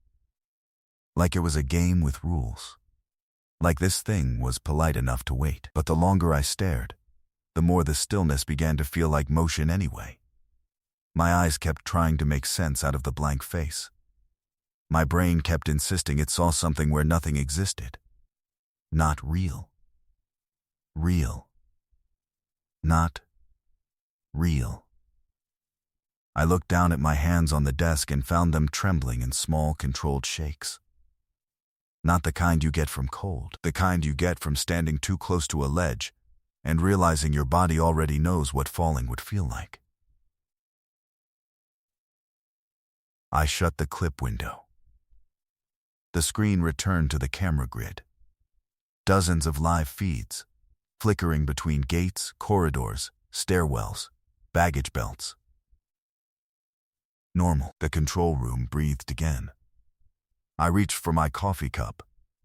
Like it was a game with rules. Like this thing was polite enough to wait. But the longer I stared, the more the stillness began to feel like motion anyway. My eyes kept trying to make sense out of the blank face. My brain kept insisting it saw something where nothing existed. Not real. Real. Not real. I looked down at my hands on the desk and found them trembling in small, controlled shakes. Not the kind you get from cold, the kind you get from standing too close to a ledge and realizing your body already knows what falling would feel like. I shut the clip window. The screen returned to the camera grid. Dozens of live feeds, flickering between gates, corridors, stairwells, baggage belts. Normal. The control room breathed again. I reached for my coffee cup,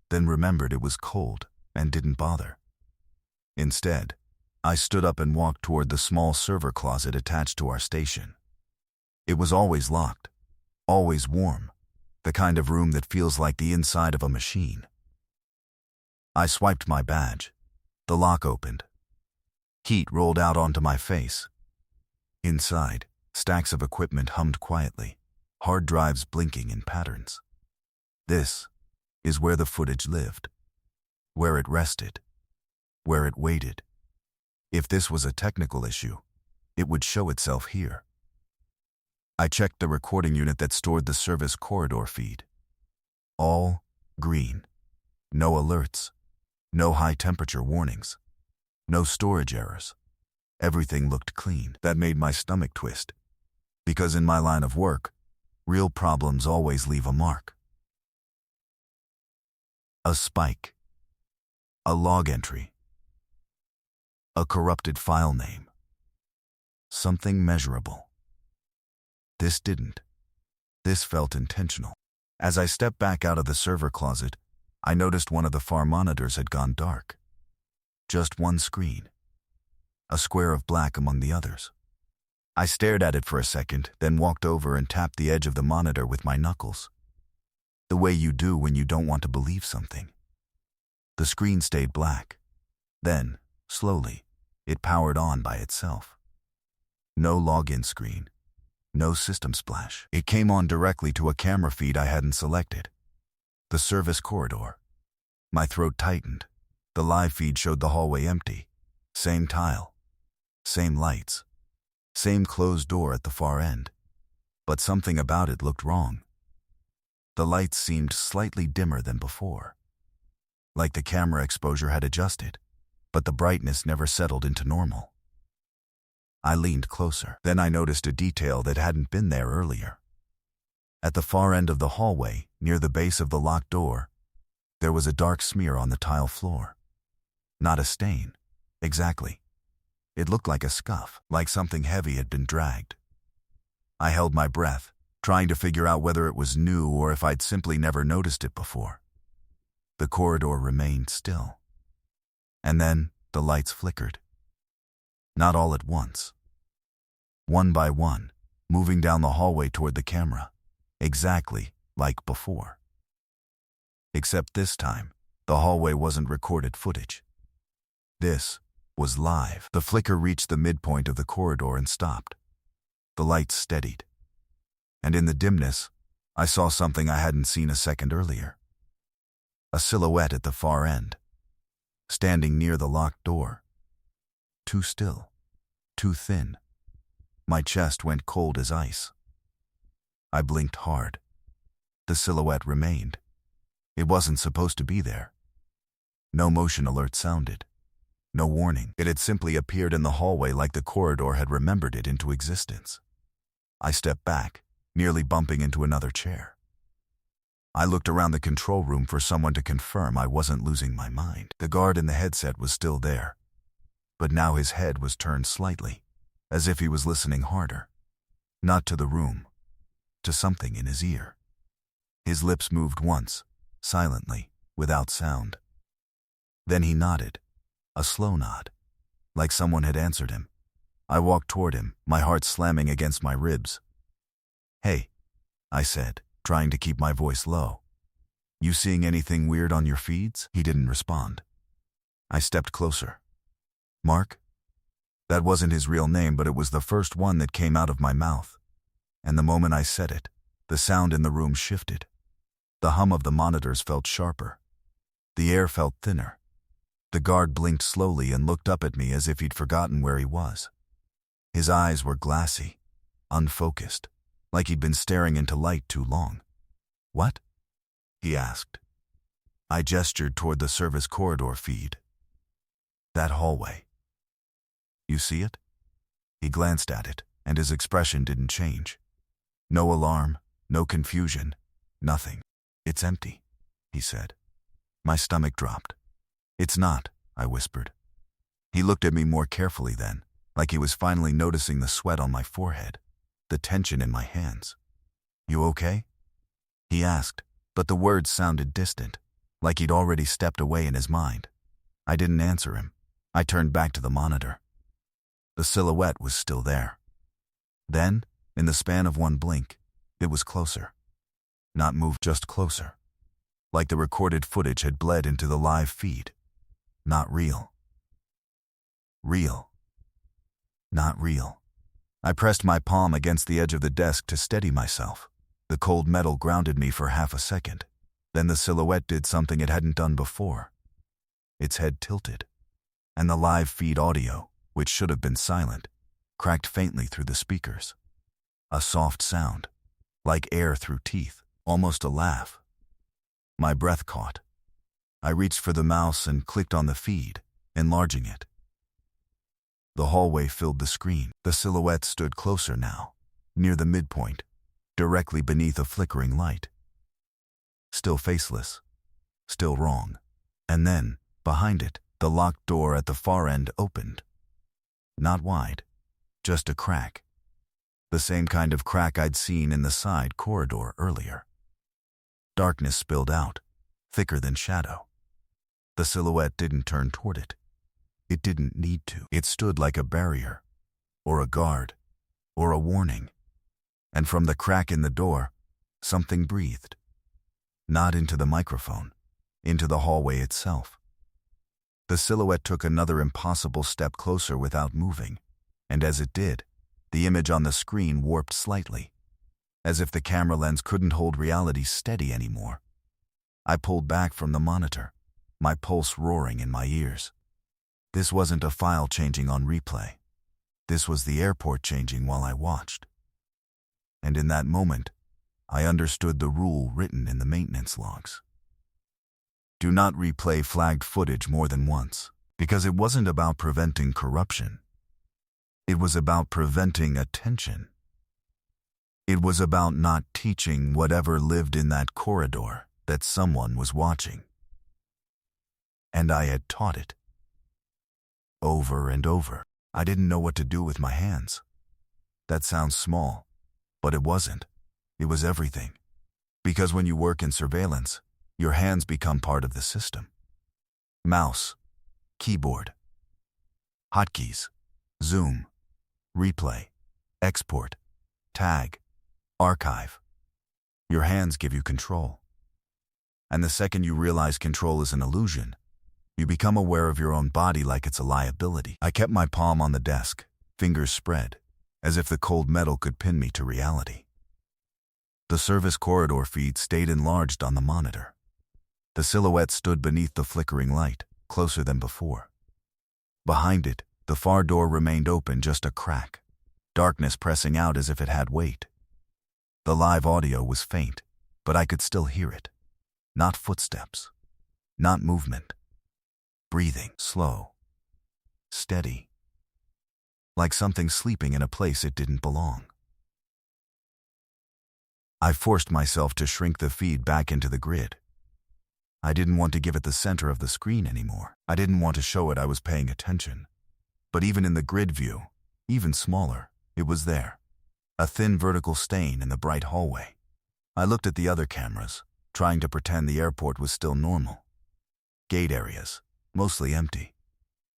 then remembered it was cold and didn't bother. Instead, I stood up and walked toward the small server closet attached to our station. It was always locked, always warm, the kind of room that feels like the inside of a machine. I swiped my badge. The lock opened. Heat rolled out onto my face. Inside, stacks of equipment hummed quietly, hard drives blinking in patterns. This is where the footage lived, where it rested, where it waited. If this was a technical issue, it would show itself here. I checked the recording unit that stored the service corridor feed. All green. No alerts. No high-temperature warnings. No storage errors. Everything looked clean. That made my stomach twist. Because in my line of work, real problems always leave a mark. A spike. A log entry. A corrupted file name. Something measurable. This didn't. This felt intentional. As I stepped back out of the server closet, I noticed one of the far monitors had gone dark. Just one screen. A square of black among the others. I stared at it for a second, then walked over and tapped the edge of the monitor with my knuckles. The way you do when you don't want to believe something. The screen stayed black. Then, slowly, it powered on by itself. No login screen. No system splash. It came on directly to a camera feed I hadn't selected. The service corridor. My throat tightened. The live feed showed the hallway empty. Same tile. Same lights. Same closed door at the far end. But something about it looked wrong. The lights seemed slightly dimmer than before. Like the camera exposure had adjusted, but the brightness never settled into normal. I leaned closer. Then I noticed a detail that hadn't been there earlier. At the far end of the hallway, near the base of the locked door, there was a dark smear on the tile floor. Not a stain. Exactly. It looked like a scuff, like something heavy had been dragged. I held my breath, trying to figure out whether it was new or if I'd simply never noticed it before. The corridor remained still. And then the lights flickered. Not all at once. One by one, moving down the hallway toward the camera, exactly like before. Except this time, the hallway wasn't recorded footage. This was live. The flicker reached the midpoint of the corridor and stopped. The lights steadied. And in the dimness, I saw something I hadn't seen a second earlier. A silhouette at the far end, standing near the locked door. Too still, too thin. My chest went cold as ice. I blinked hard. The silhouette remained. It wasn't supposed to be there. No motion alert sounded. No warning. It had simply appeared in the hallway like the corridor had remembered it into existence. I stepped back, nearly bumping into another chair. I looked around the control room for someone to confirm I wasn't losing my mind. The guard in the headset was still there, but now his head was turned slightly, as if he was listening harder. Not to the room, to something in his ear. His lips moved once, silently, without sound. Then he nodded, a slow nod, like someone had answered him. I walked toward him, my heart slamming against my ribs. "Hey," I said, trying to keep my voice low. "You seeing anything weird on your feeds?" He didn't respond. I stepped closer. "Mark?" That wasn't his real name, but it was the first one that came out of my mouth. And the moment I said it, the sound in the room shifted. The hum of the monitors felt sharper. The air felt thinner. The guard blinked slowly and looked up at me as if he'd forgotten where he was. His eyes were glassy, unfocused, like he'd been staring into light too long. "What?" he asked. I gestured toward the service corridor feed. That hallway. You see it? He glanced at it, and his expression didn't change. No alarm, no confusion, nothing. It's empty, he said. My stomach dropped. It's not, I whispered. He looked at me more carefully then, like he was finally noticing the sweat on my forehead, the tension in my hands. You okay? He asked, but the words sounded distant, like he'd already stepped away in his mind. I didn't answer him. I turned back to the monitor. The silhouette was still there. Then, in the span of one blink, it was closer. Not moved, just closer. Like the recorded footage had bled into the live feed. Not real. Real. Not real. I pressed my palm against the edge of the desk to steady myself. The cold metal grounded me for half a second. Then the silhouette did something it hadn't done before. Its head tilted, and the live feed audio, which should have been silent, cracked faintly through the speakers. A soft sound, like air through teeth, almost a laugh. My breath caught. I reached for the mouse and clicked on the feed, enlarging it. The hallway filled the screen. The silhouette stood closer now, near the midpoint, directly beneath a flickering light. Still faceless, still wrong. And then, behind it, the locked door at the far end opened. Not wide, just a crack. The same kind of crack I'd seen in the side corridor earlier. Darkness spilled out, thicker than shadow. The silhouette didn't turn toward it. It didn't need to. It stood like a barrier, or a guard, or a warning. And from the crack in the door, something breathed. Not into the microphone, into the hallway itself. The silhouette took another impossible step closer without moving, and as it did, the image on the screen warped slightly, as if the camera lens couldn't hold reality steady anymore. I pulled back from the monitor, my pulse roaring in my ears. This wasn't a file changing on replay. This was the airport changing while I watched. And in that moment, I understood the rule written in the maintenance logs. Do not replay flagged footage more than once, because it wasn't about preventing corruption. It was about preventing attention. It was about not teaching whatever lived in that corridor that someone was watching. And I had taught it. Over and over. I didn't know what to do with my hands. That sounds small, but it wasn't. It was everything. Because when you work in surveillance, your hands become part of the system. Mouse, keyboard, hotkeys, zoom, replay, export, tag, archive. Your hands give you control. And the second you realize control is an illusion, you become aware of your own body like it's a liability. I kept my palm on the desk, fingers spread, as if the cold metal could pin me to reality. The service corridor feed stayed enlarged on the monitor. The silhouette stood beneath the flickering light, closer than before. Behind it, the far door remained open, just a crack, darkness pressing out as if it had weight. The live audio was faint, but I could still hear it. Not footsteps, not movement. Breathing, slow, steady, like something sleeping in a place it didn't belong. I forced myself to shrink the feed back into the grid. I didn't want to give it the center of the screen anymore. I didn't want to show it I was paying attention. But even in the grid view, even smaller, it was there. A thin vertical stain in the bright hallway. I looked at the other cameras, trying to pretend the airport was still normal. Gate areas, mostly empty.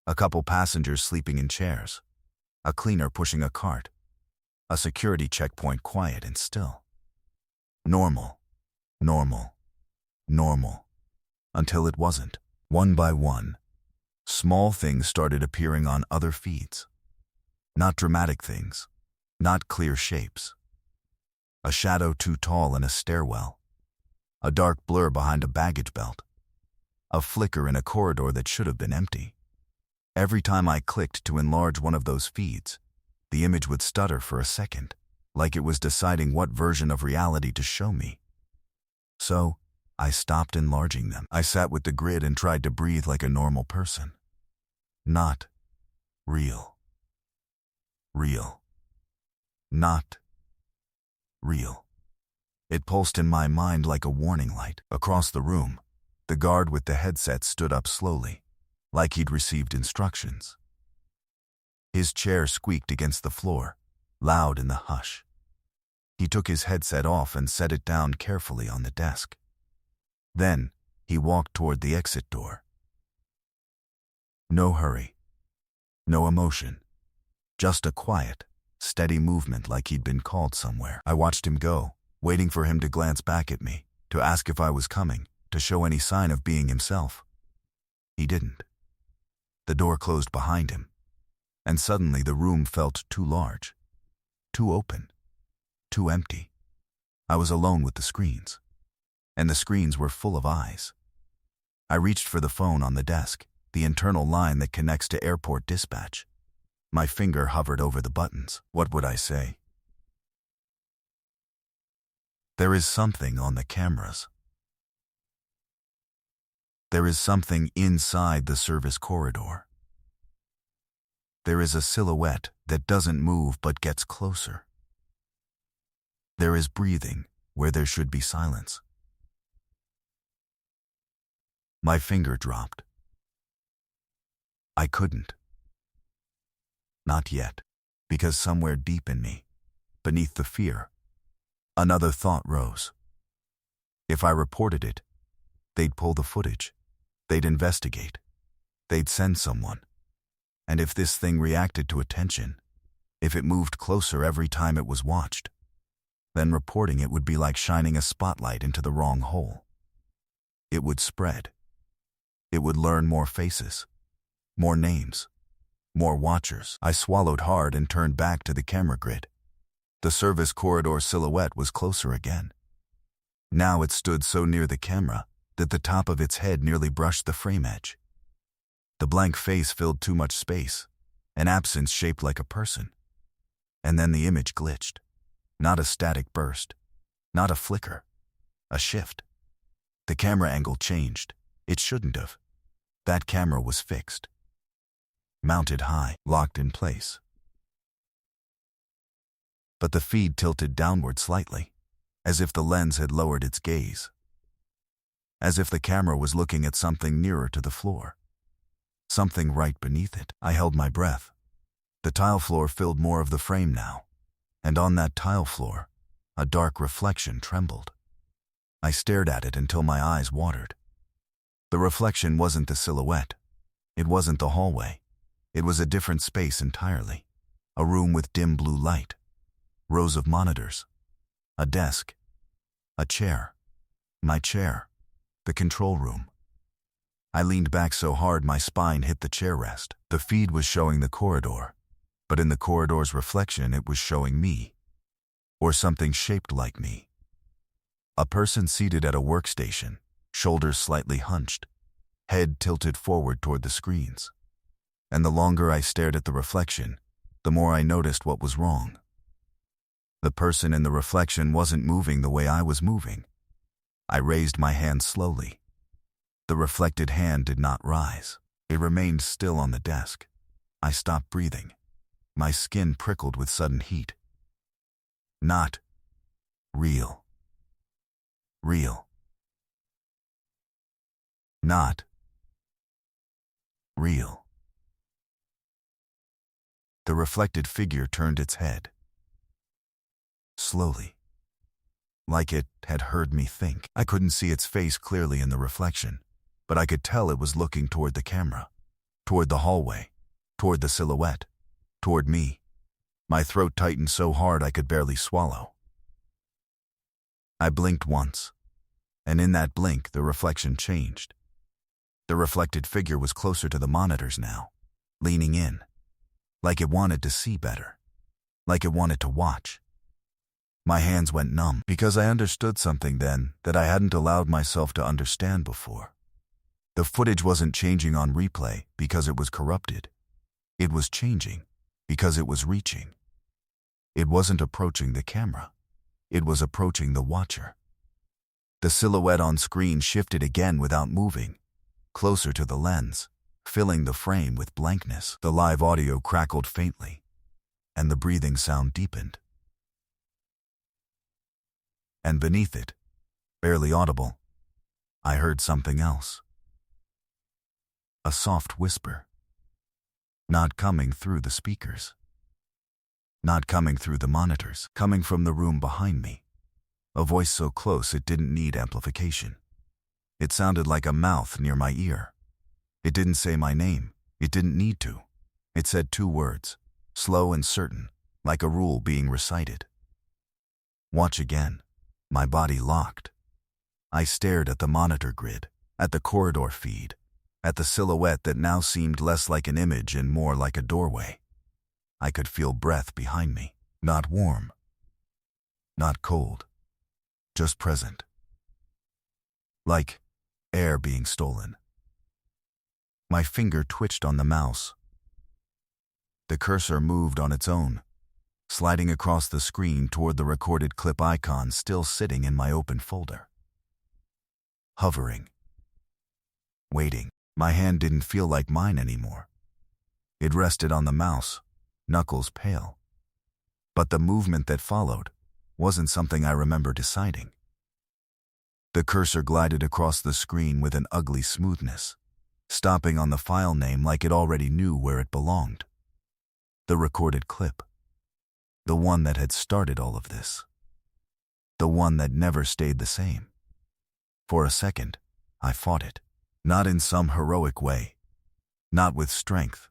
A couple passengers sleeping in chairs. A cleaner pushing a cart. A security checkpoint quiet and still. Normal, normal, normal. Until it wasn't. One by one, small things started appearing on other feeds. Not dramatic things. Not clear shapes. A shadow too tall in a stairwell. A dark blur behind a baggage belt. A flicker in a corridor that should have been empty. Every time I clicked to enlarge one of those feeds, the image would stutter for a second, like it was deciding what version of reality to show me. So, I stopped enlarging them. I sat with the grid and tried to breathe like a normal person. Not real. Real. Not real. It pulsed in my mind like a warning light. Across the room, the guard with the headset stood up slowly, like he'd received instructions. His chair squeaked against the floor, loud in the hush. He took his headset off and set it down carefully on the desk. Then, he walked toward the exit door. No hurry. No emotion. Just a quiet, steady movement like he'd been called somewhere. I watched him go, waiting for him to glance back at me, to ask if I was coming, to show any sign of being himself. He didn't. The door closed behind him, and suddenly the room felt too large, too open, too empty. I was alone with the screens, and the screens were full of eyes. I reached for the phone on the desk, the internal line that connects to airport dispatch. My finger hovered over the buttons. What would I say? There is something on the cameras. There is something inside the service corridor. There is a silhouette that doesn't move but gets closer. There is breathing where there should be silence. My finger dropped. I couldn't. Not yet, because somewhere deep in me, beneath the fear, another thought rose. If I reported it, they'd pull the footage. They'd investigate. They'd send someone. And if this thing reacted to attention, if it moved closer every time it was watched, then reporting it would be like shining a spotlight into the wrong hole. It would spread. It would learn more faces, more names, more watchers. I swallowed hard and turned back to the camera grid. The service corridor silhouette was closer again. Now it stood so near the camera that the top of its head nearly brushed the frame edge. The blank face filled too much space, an absence shaped like a person. And then the image glitched. Not a static burst, not a flicker, a shift. The camera angle changed. It shouldn't have. That camera was fixed. Mounted high, locked in place. But the feed tilted downward slightly, as if the lens had lowered its gaze. As if the camera was looking at something nearer to the floor. Something right beneath it. I held my breath. The tile floor filled more of the frame now, and on that tile floor, a dark reflection trembled. I stared at it until my eyes watered. The reflection wasn't the silhouette. It wasn't the hallway. It was a different space entirely. A room with dim blue light. Rows of monitors. A desk. A chair. My chair. The control room. I leaned back so hard my spine hit the chair rest. The feed was showing the corridor, but in the corridor's reflection it was showing me. Or something shaped like me. A person seated at a workstation, shoulders slightly hunched, head tilted forward toward the screens. And the longer I stared at the reflection, the more I noticed what was wrong. The person in the reflection wasn't moving the way I was moving. I raised my hand slowly. The reflected hand did not rise. It remained still on the desk. I stopped breathing. My skin prickled with sudden heat. Not real. Real. Not real. The reflected figure turned its head. Slowly. Like it had heard me think. I couldn't see its face clearly in the reflection, but I could tell it was looking toward the camera, toward the hallway, toward the silhouette, toward me. My throat tightened so hard I could barely swallow. I blinked once, and in that blink the reflection changed. The reflected figure was closer to the monitors now, leaning in, like it wanted to see better, like it wanted to watch. My hands went numb because I understood something then that I hadn't allowed myself to understand before. The footage wasn't changing on replay because it was corrupted. It was changing because it was reaching. It wasn't approaching the camera. It was approaching the watcher. The silhouette on screen shifted again without moving, closer to the lens, filling the frame with blankness. The live audio crackled faintly, and the breathing sound deepened. And beneath it, barely audible, I heard something else. A soft whisper. Not coming through the speakers. Not coming through the monitors, coming from the room behind me. A voice so close it didn't need amplification. It sounded like a mouth near my ear. It didn't say my name. It didn't need to. It said 2 words, slow and certain, like a rule being recited. Watch again. My body locked. I stared at the monitor grid, at the corridor feed, at the silhouette that now seemed less like an image and more like a doorway. I could feel breath behind me, not warm, not cold, just present. Like air being stolen. My finger twitched on the mouse. The cursor moved on its own, sliding across the screen toward the recorded clip icon still sitting in my open folder. Hovering. Waiting. My hand didn't feel like mine anymore. It rested on the mouse, knuckles pale. But the movement that followed wasn't something I remember deciding. The cursor glided across the screen with an ugly smoothness, stopping on the file name like it already knew where it belonged. The recorded clip. The one that had started all of this. The one that never stayed the same. For a second, I fought it. Not in some heroic way. Not with strength.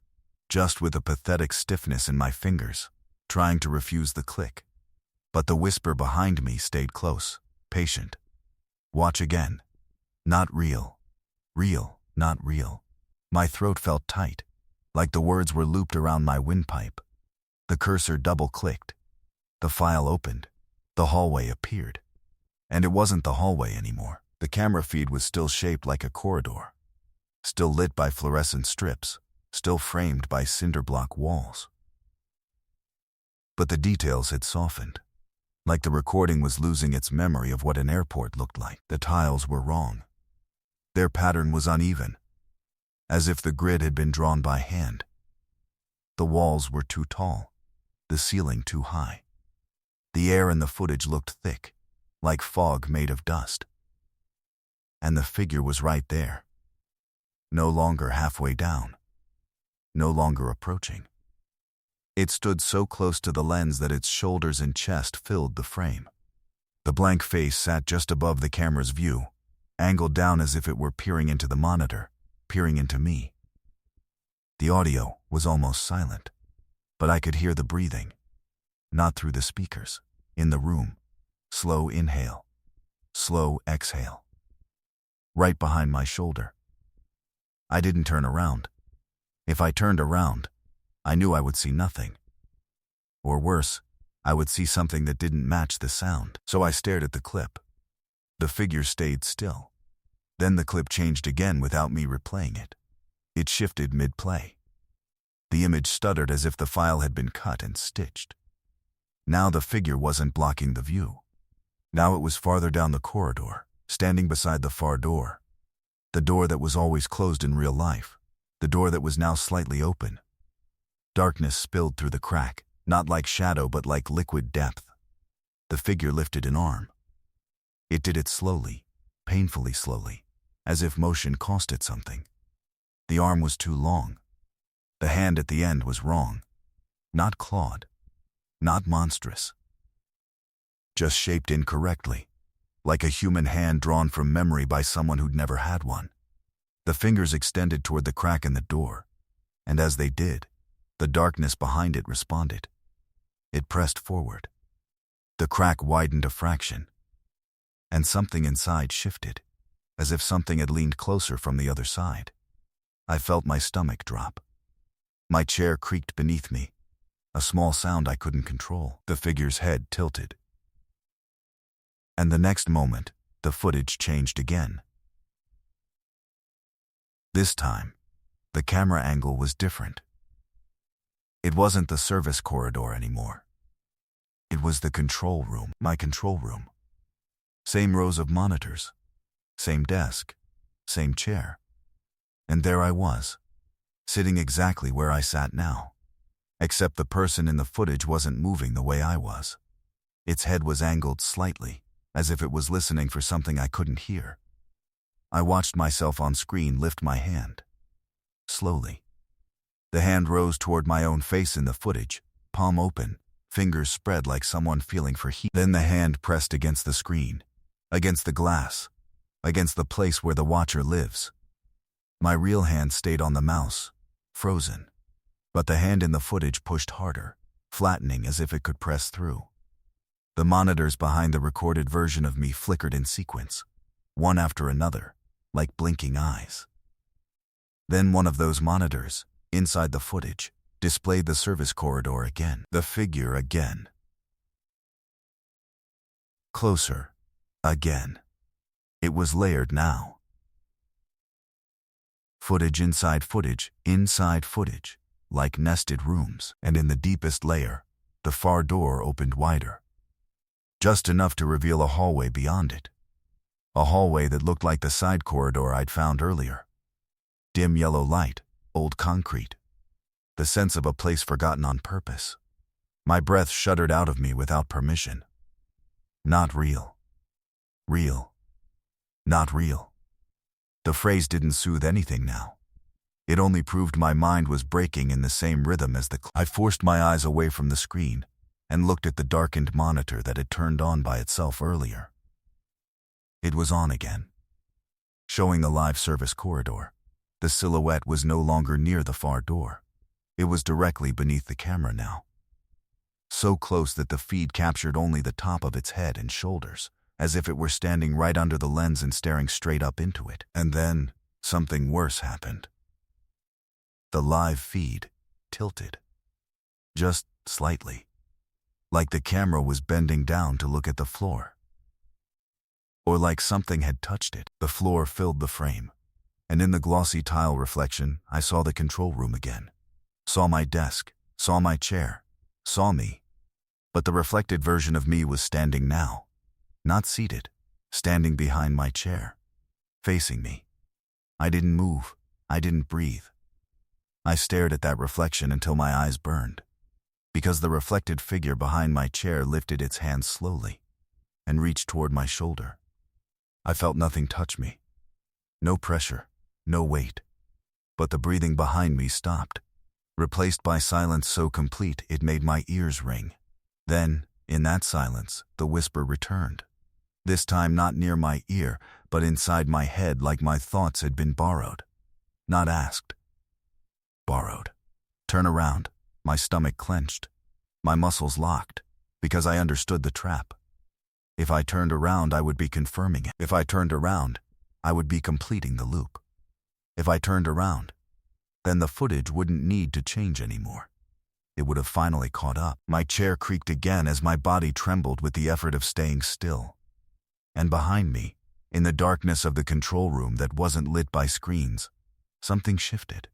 Just with a pathetic stiffness in my fingers, trying to refuse the click. But the whisper behind me stayed close, patient. Watch again. Not real. Real, not real. My throat felt tight, like the words were looped around my windpipe. The cursor double-clicked. The file opened. The hallway appeared. And it wasn't the hallway anymore. The camera feed was still shaped like a corridor. Still lit by fluorescent strips. Still framed by cinder block walls. But the details had softened. Like the recording was losing its memory of what an airport looked like. The tiles were wrong. Their pattern was uneven, as if the grid had been drawn by hand. The walls were too tall, the ceiling too high. The air in the footage looked thick, like fog made of dust. And the figure was right there. No longer halfway down. No longer approaching. It stood so close to the lens that its shoulders and chest filled the frame. The blank face sat just above the camera's view, angled down as if it were peering into the monitor, peering into me. The audio was almost silent, but I could hear the breathing. Not through the speakers, in the room. Slow inhale, slow exhale. Right behind my shoulder. I didn't turn around. If I turned around, I knew I would see nothing. Or worse, I would see something that didn't match the sound. So I stared at the clip. The figure stayed still. Then the clip changed again without me replaying it. It shifted mid-play. The image stuttered as if the file had been cut and stitched. Now the figure wasn't blocking the view. Now it was farther down the corridor, standing beside the far door. The door that was always closed in real life. The door that was now slightly open. Darkness spilled through the crack, not like shadow but like liquid depth. The figure lifted an arm. It did it slowly, painfully slowly, as if motion cost it something. The arm was too long. The hand at the end was wrong. Not clawed. Not monstrous. Just shaped incorrectly, like a human hand drawn from memory by someone who'd never had one. The fingers extended toward the crack in the door, and as they did, the darkness behind it responded. It pressed forward. The crack widened a fraction, and something inside shifted, as if something had leaned closer from the other side. I felt my stomach drop. My chair creaked beneath me, a small sound I couldn't control. The figure's head tilted. And the next moment, the footage changed again. This time, the camera angle was different. It wasn't the service corridor anymore. It was the control room, my control room. Same rows of monitors. Same desk. Same chair. And there I was, sitting exactly where I sat now. Except the person in the footage wasn't moving the way I was. Its head was angled slightly, as if it was listening for something I couldn't hear. I watched myself on screen lift my hand. Slowly. The hand rose toward my own face in the footage, palm open, fingers spread like someone feeling for heat. Then the hand pressed against the screen, against the glass, against the place where the watcher lives. My real hand stayed on the mouse, frozen. But the hand in the footage pushed harder, flattening as if it could press through. The monitors behind the recorded version of me flickered in sequence, one after another, like blinking eyes. Then one of those monitors, inside the footage, displayed the service corridor again. The figure again. Closer. Again. It was layered now. Footage inside footage, like nested rooms. And in the deepest layer, the far door opened wider. Just enough to reveal a hallway beyond it. A hallway that looked like the side corridor I'd found earlier. Dim yellow light, old concrete. The sense of a place forgotten on purpose. My breath shuddered out of me without permission. Not real. Real. Not real. The phrase didn't soothe anything now. It only proved my mind was breaking in the same rhythm as the I forced my eyes away from the screen and looked at the darkened monitor that had turned on by itself earlier. It was on again, showing the live service corridor. The silhouette was no longer near the far door. It was directly beneath the camera now. So close that the feed captured only the top of its head and shoulders, as if it were standing right under the lens and staring straight up into it. And then, something worse happened. The live feed tilted. Just slightly. Like the camera was bending down to look at the floor. Or like something had touched it. The floor filled the frame. And in the glossy tile reflection, I saw the control room again. Saw my desk, saw my chair, saw me. But the reflected version of me was standing now. Not seated, standing behind my chair, facing me. I didn't move, I didn't breathe. I stared at that reflection until my eyes burned, because the reflected figure behind my chair lifted its hand slowly and reached toward my shoulder. I felt nothing touch me. No pressure, no weight. But the breathing behind me stopped, replaced by silence so complete it made my ears ring. Then, in that silence, the whisper returned. This time not near my ear, but inside my head like my thoughts had been borrowed. Not asked. Borrowed. Turn around. My stomach clenched. My muscles locked, because I understood the trap. If I turned around, I would be confirming it. If I turned around, I would be completing the loop. If I turned around, then the footage wouldn't need to change anymore. It would have finally caught up. My chair creaked again as my body trembled with the effort of staying still. And behind me, in the darkness of the control room that wasn't lit by screens, something shifted.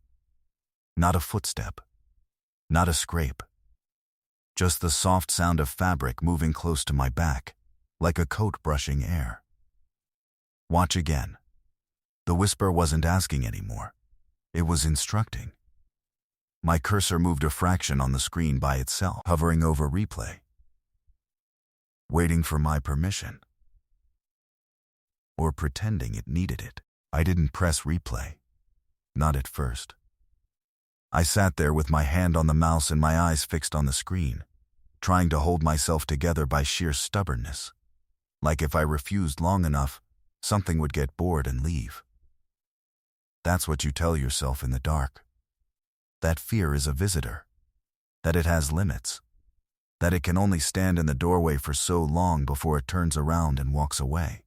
Not a footstep. Not a scrape. Just the soft sound of fabric moving close to my back, like a coat brushing air. Watch again. The whisper wasn't asking anymore. It was instructing. My cursor moved a fraction on the screen by itself, hovering over replay. Waiting for my permission. Or pretending it needed it. I didn't press replay. Not at first. I sat there with my hand on the mouse and my eyes fixed on the screen, trying to hold myself together by sheer stubbornness. Like if I refused long enough, something would get bored and leave. That's what you tell yourself in the dark. That fear is a visitor. That it has limits. That it can only stand in the doorway for so long before it turns around and walks away.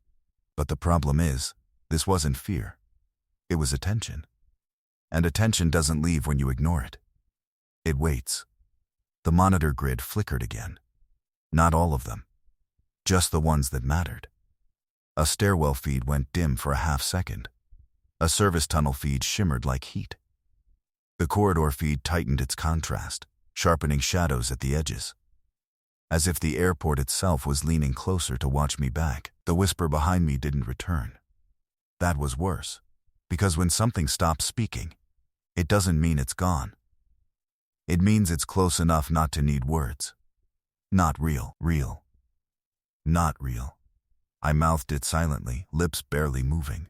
But the problem is, this wasn't fear. It was attention. And attention doesn't leave when you ignore it. It waits. The monitor grid flickered again. Not all of them. Just the ones that mattered. A stairwell feed went dim for a half second. A service tunnel feed shimmered like heat. The corridor feed tightened its contrast, sharpening shadows at the edges. as if the airport itself was leaning closer to watch me back. The whisper behind me didn't return. That was worse, because when something stops speaking, it doesn't mean it's gone. It means it's close enough not to need words. Not real, real. Not real. I mouthed it silently, lips barely moving.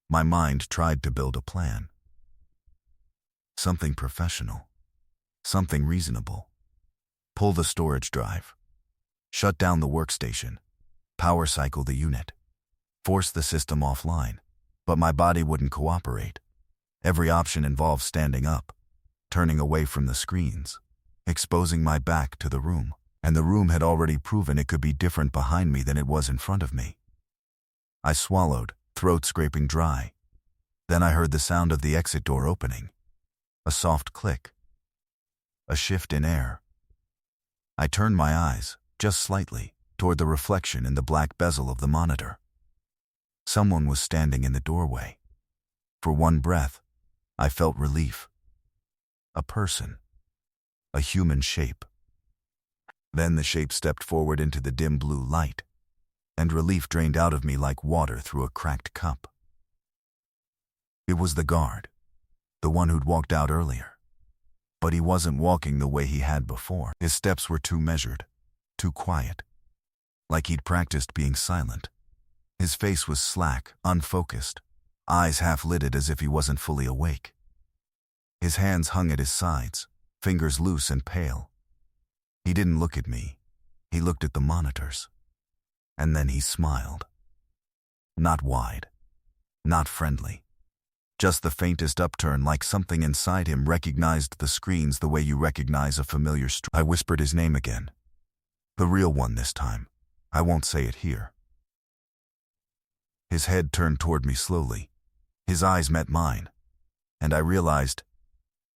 My mind tried to build a plan. Something professional. Something reasonable. Pull the storage drive. Shut down the workstation. Power cycle the unit. Force the system offline. But my body wouldn't cooperate. Every option involved standing up, turning away from the screens, exposing my back to the room. And the room had already proven it could be different behind me than it was in front of me. I swallowed, throat scraping dry. Then I heard the sound of the exit door opening. A soft click. A shift in air. I turned my eyes, just slightly, toward the reflection in the black bezel of the monitor. Someone was standing in the doorway. For one breath, I felt relief. A person. A human shape. Then the shape stepped forward into the dim blue light, and relief drained out of me like water through a cracked cup. It was the guard, the one who'd walked out earlier. But he wasn't walking the way he had before. His steps were too measured, too quiet, like he'd practiced being silent. His face was slack, unfocused, eyes half-lidded as if he wasn't fully awake. His hands hung at his sides, fingers loose and pale. He didn't look at me. He looked at the monitors. And then he smiled. Not wide. Not friendly. Just the faintest upturn, like something inside him recognized the screens the way you recognize a familiar I whispered his name again. The real one this time. I won't say it here. His head turned toward me slowly. His eyes met mine. And I realized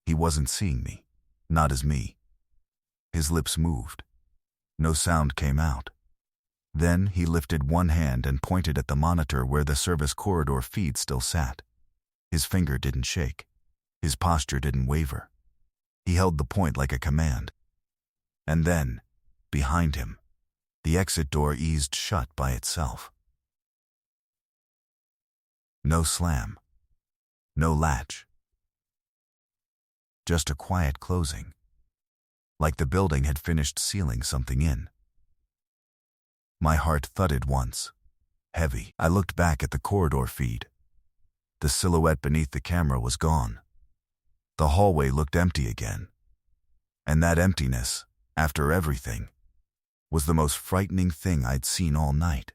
he wasn't seeing me. Not as me. His lips moved. No sound came out. Then he lifted one hand and pointed at the monitor where the service corridor feed still sat. His finger didn't shake. His posture didn't waver. He held the point like a command. And then, behind him, the exit door eased shut by itself. No slam. No latch. Just a quiet closing. Like the building had finished sealing something in. My heart thudded once. Heavy. I looked back at the corridor feed. The silhouette beneath the camera was gone. The hallway looked empty again. And that emptiness, after everything, was the most frightening thing I'd seen all night.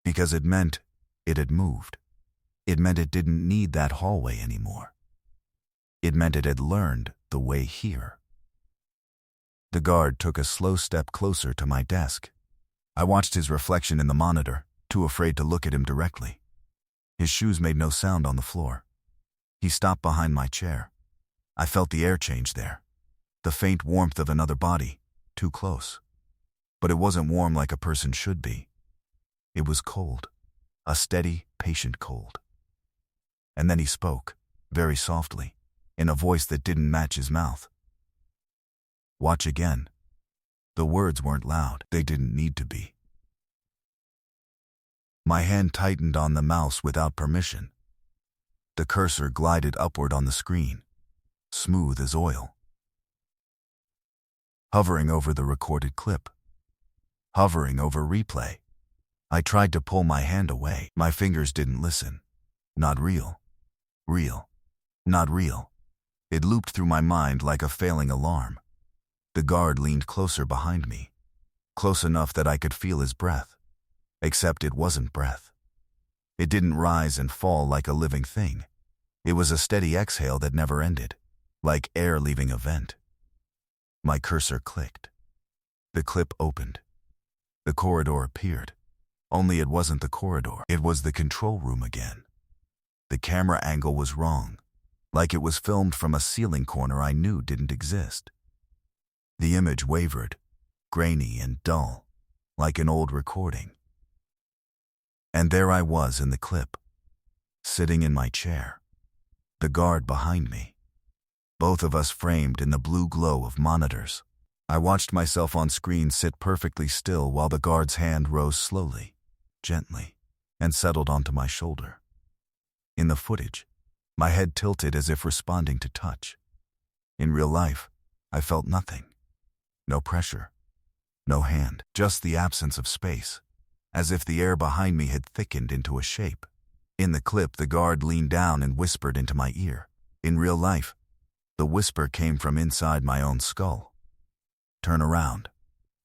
Because it meant it had moved. It meant it didn't need that hallway anymore. It meant it had learned the way here. The guard took a slow step closer to my desk. I watched his reflection in the monitor, too afraid to look at him directly. His shoes made no sound on the floor. He stopped behind my chair. I felt the air change there. The faint warmth of another body, too close. But it wasn't warm like a person should be. It was cold. A steady, patient cold. And then he spoke, very softly, in a voice that didn't match his mouth. Watch again. The words weren't loud. They didn't need to be. My hand tightened on the mouse without permission. The cursor glided upward on the screen, smooth as oil. Hovering over the recorded clip. Hovering over replay. I tried to pull my hand away. My fingers didn't listen. Not real. Real. Not real. It looped through my mind like a failing alarm. The guard leaned closer behind me, close enough that I could feel his breath. Except it wasn't breath. It didn't rise and fall like a living thing. It was a steady exhale that never ended, like air leaving a vent. My cursor clicked. The clip opened. The corridor appeared. Only it wasn't the corridor. It was the control room again. The camera angle was wrong, like it was filmed from a ceiling corner I knew didn't exist. The image wavered, grainy and dull, like an old recording. And there I was in the clip, sitting in my chair, the guard behind me, both of us framed in the blue glow of monitors. I watched myself on screen sit perfectly still while the guard's hand rose slowly, gently, and settled onto my shoulder. In the footage, my head tilted as if responding to touch. In real life, I felt nothing. No pressure. No hand. Just the absence of space, as if the air behind me had thickened into a shape. In the clip, the guard leaned down and whispered into my ear. In real life, the whisper came from inside my own skull. Turn around.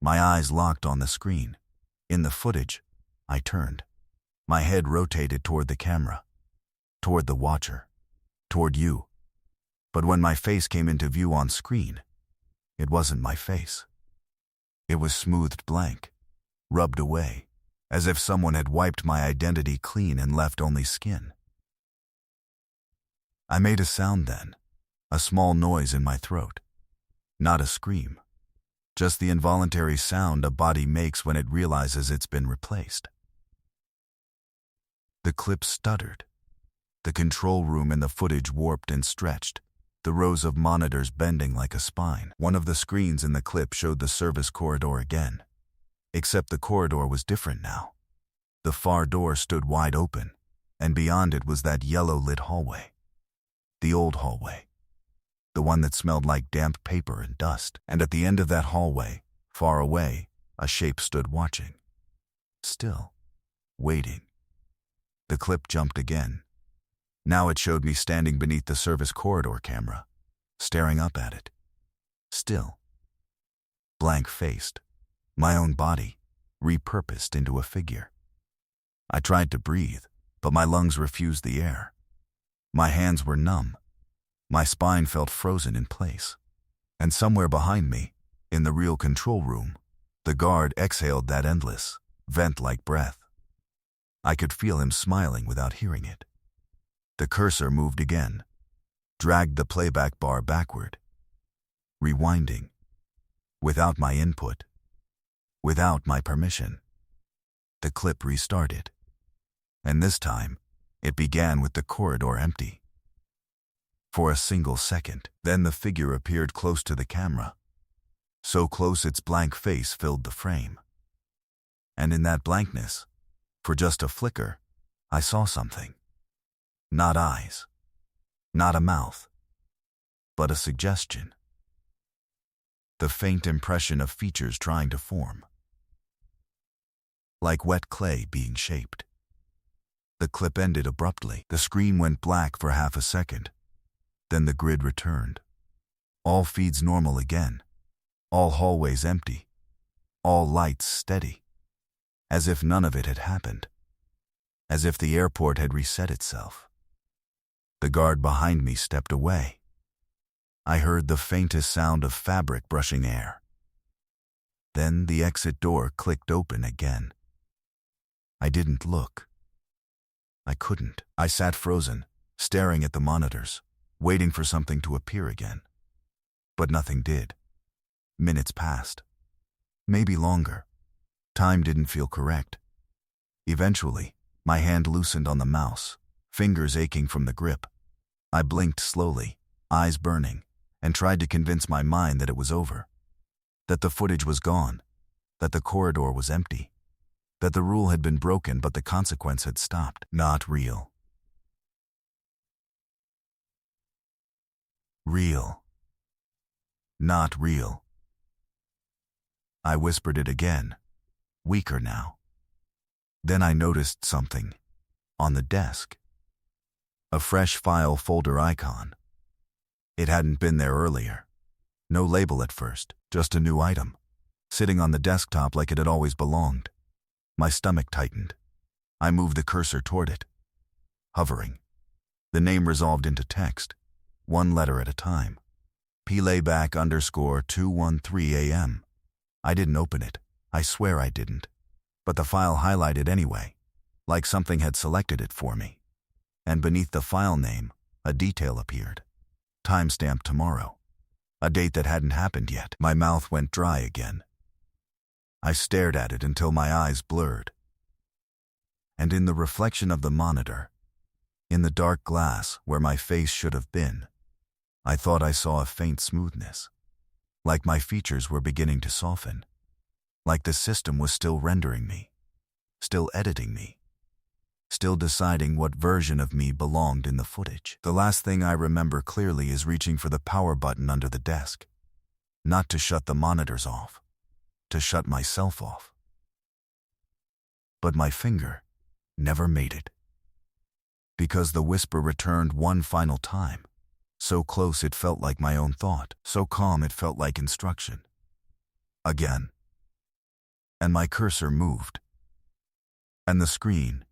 My eyes locked on the screen. In the footage, I turned. My head rotated toward the camera, toward the watcher, toward you. But when my face came into view on screen, it wasn't my face. It was smoothed blank, rubbed away, as if someone had wiped my identity clean and left only skin. I made a sound then, a small noise in my throat. Not a scream, just the involuntary sound a body makes when it realizes it's been replaced. The clip stuttered. The control room and the footage warped and stretched, the rows of monitors bending like a spine. One of the screens in the clip showed the service corridor again, except the corridor was different now. The far door stood wide open, and beyond it was that yellow-lit hallway. The old hallway. The one that smelled like damp paper and dust. And at the end of that hallway, far away, a shape stood watching. Still. Waiting. The clip jumped again. Now it showed me standing beneath the service corridor camera, staring up at it. Still. Blank-faced. My own body, repurposed into a figure. I tried to breathe, but my lungs refused the air. My hands were numb. My spine felt frozen in place. And somewhere behind me, in the real control room, the guard exhaled that endless, vent-like breath. I could feel him smiling without hearing it. The cursor moved again, dragged the playback bar backward, rewinding, without my input, without my permission. The clip restarted, and this time, it began with the corridor empty. For a single second, then the figure appeared close to the camera, so close its blank face filled the frame. And in that blankness, for just a flicker, I saw something. Not eyes, not a mouth, but a suggestion. The faint impression of features trying to form. Like wet clay being shaped. The clip ended abruptly. The screen went black for half a second. Then the grid returned. All feeds normal again. All hallways empty. All lights steady. As if none of it had happened. As if the airport had reset itself. The guard behind me stepped away. I heard the faintest sound of fabric brushing air. Then the exit door clicked open again. I didn't look. I couldn't. I sat frozen, staring at the monitors, waiting for something to appear again. But nothing did. Minutes passed. Maybe longer. Time didn't feel correct. Eventually, my hand loosened on the mouse, fingers aching from the grip. I blinked slowly, eyes burning, and tried to convince my mind that it was over. That the footage was gone. That the corridor was empty. That the rule had been broken but the consequence had stopped. Not real. Real. Not real. I whispered it again, weaker now. Then I noticed something. On the desk. A fresh file folder icon. It hadn't been there earlier. No label at first, just a new item, sitting on the desktop like it had always belonged. My stomach tightened. I moved the cursor toward it. Hovering. The name resolved into text, one letter at a time. Playback_213 AM. I didn't open it. I swear I didn't. But the file highlighted anyway, like something had selected it for me. And beneath the file name, a detail appeared. Timestamp tomorrow. A date that hadn't happened yet. My mouth went dry again. I stared at it until my eyes blurred. And in the reflection of the monitor, in the dark glass where my face should have been, I thought I saw a faint smoothness. like my features were beginning to soften, like the system was still rendering me, still editing me, still deciding what version of me belonged in the footage. The last thing I remember clearly is reaching for the power button under the desk, not to shut the monitors off, to shut myself off. But my finger never made it. Because the whisper returned one final time, so close it felt like my own thought, so calm it felt like instruction. Again. And my cursor moved. And the screen,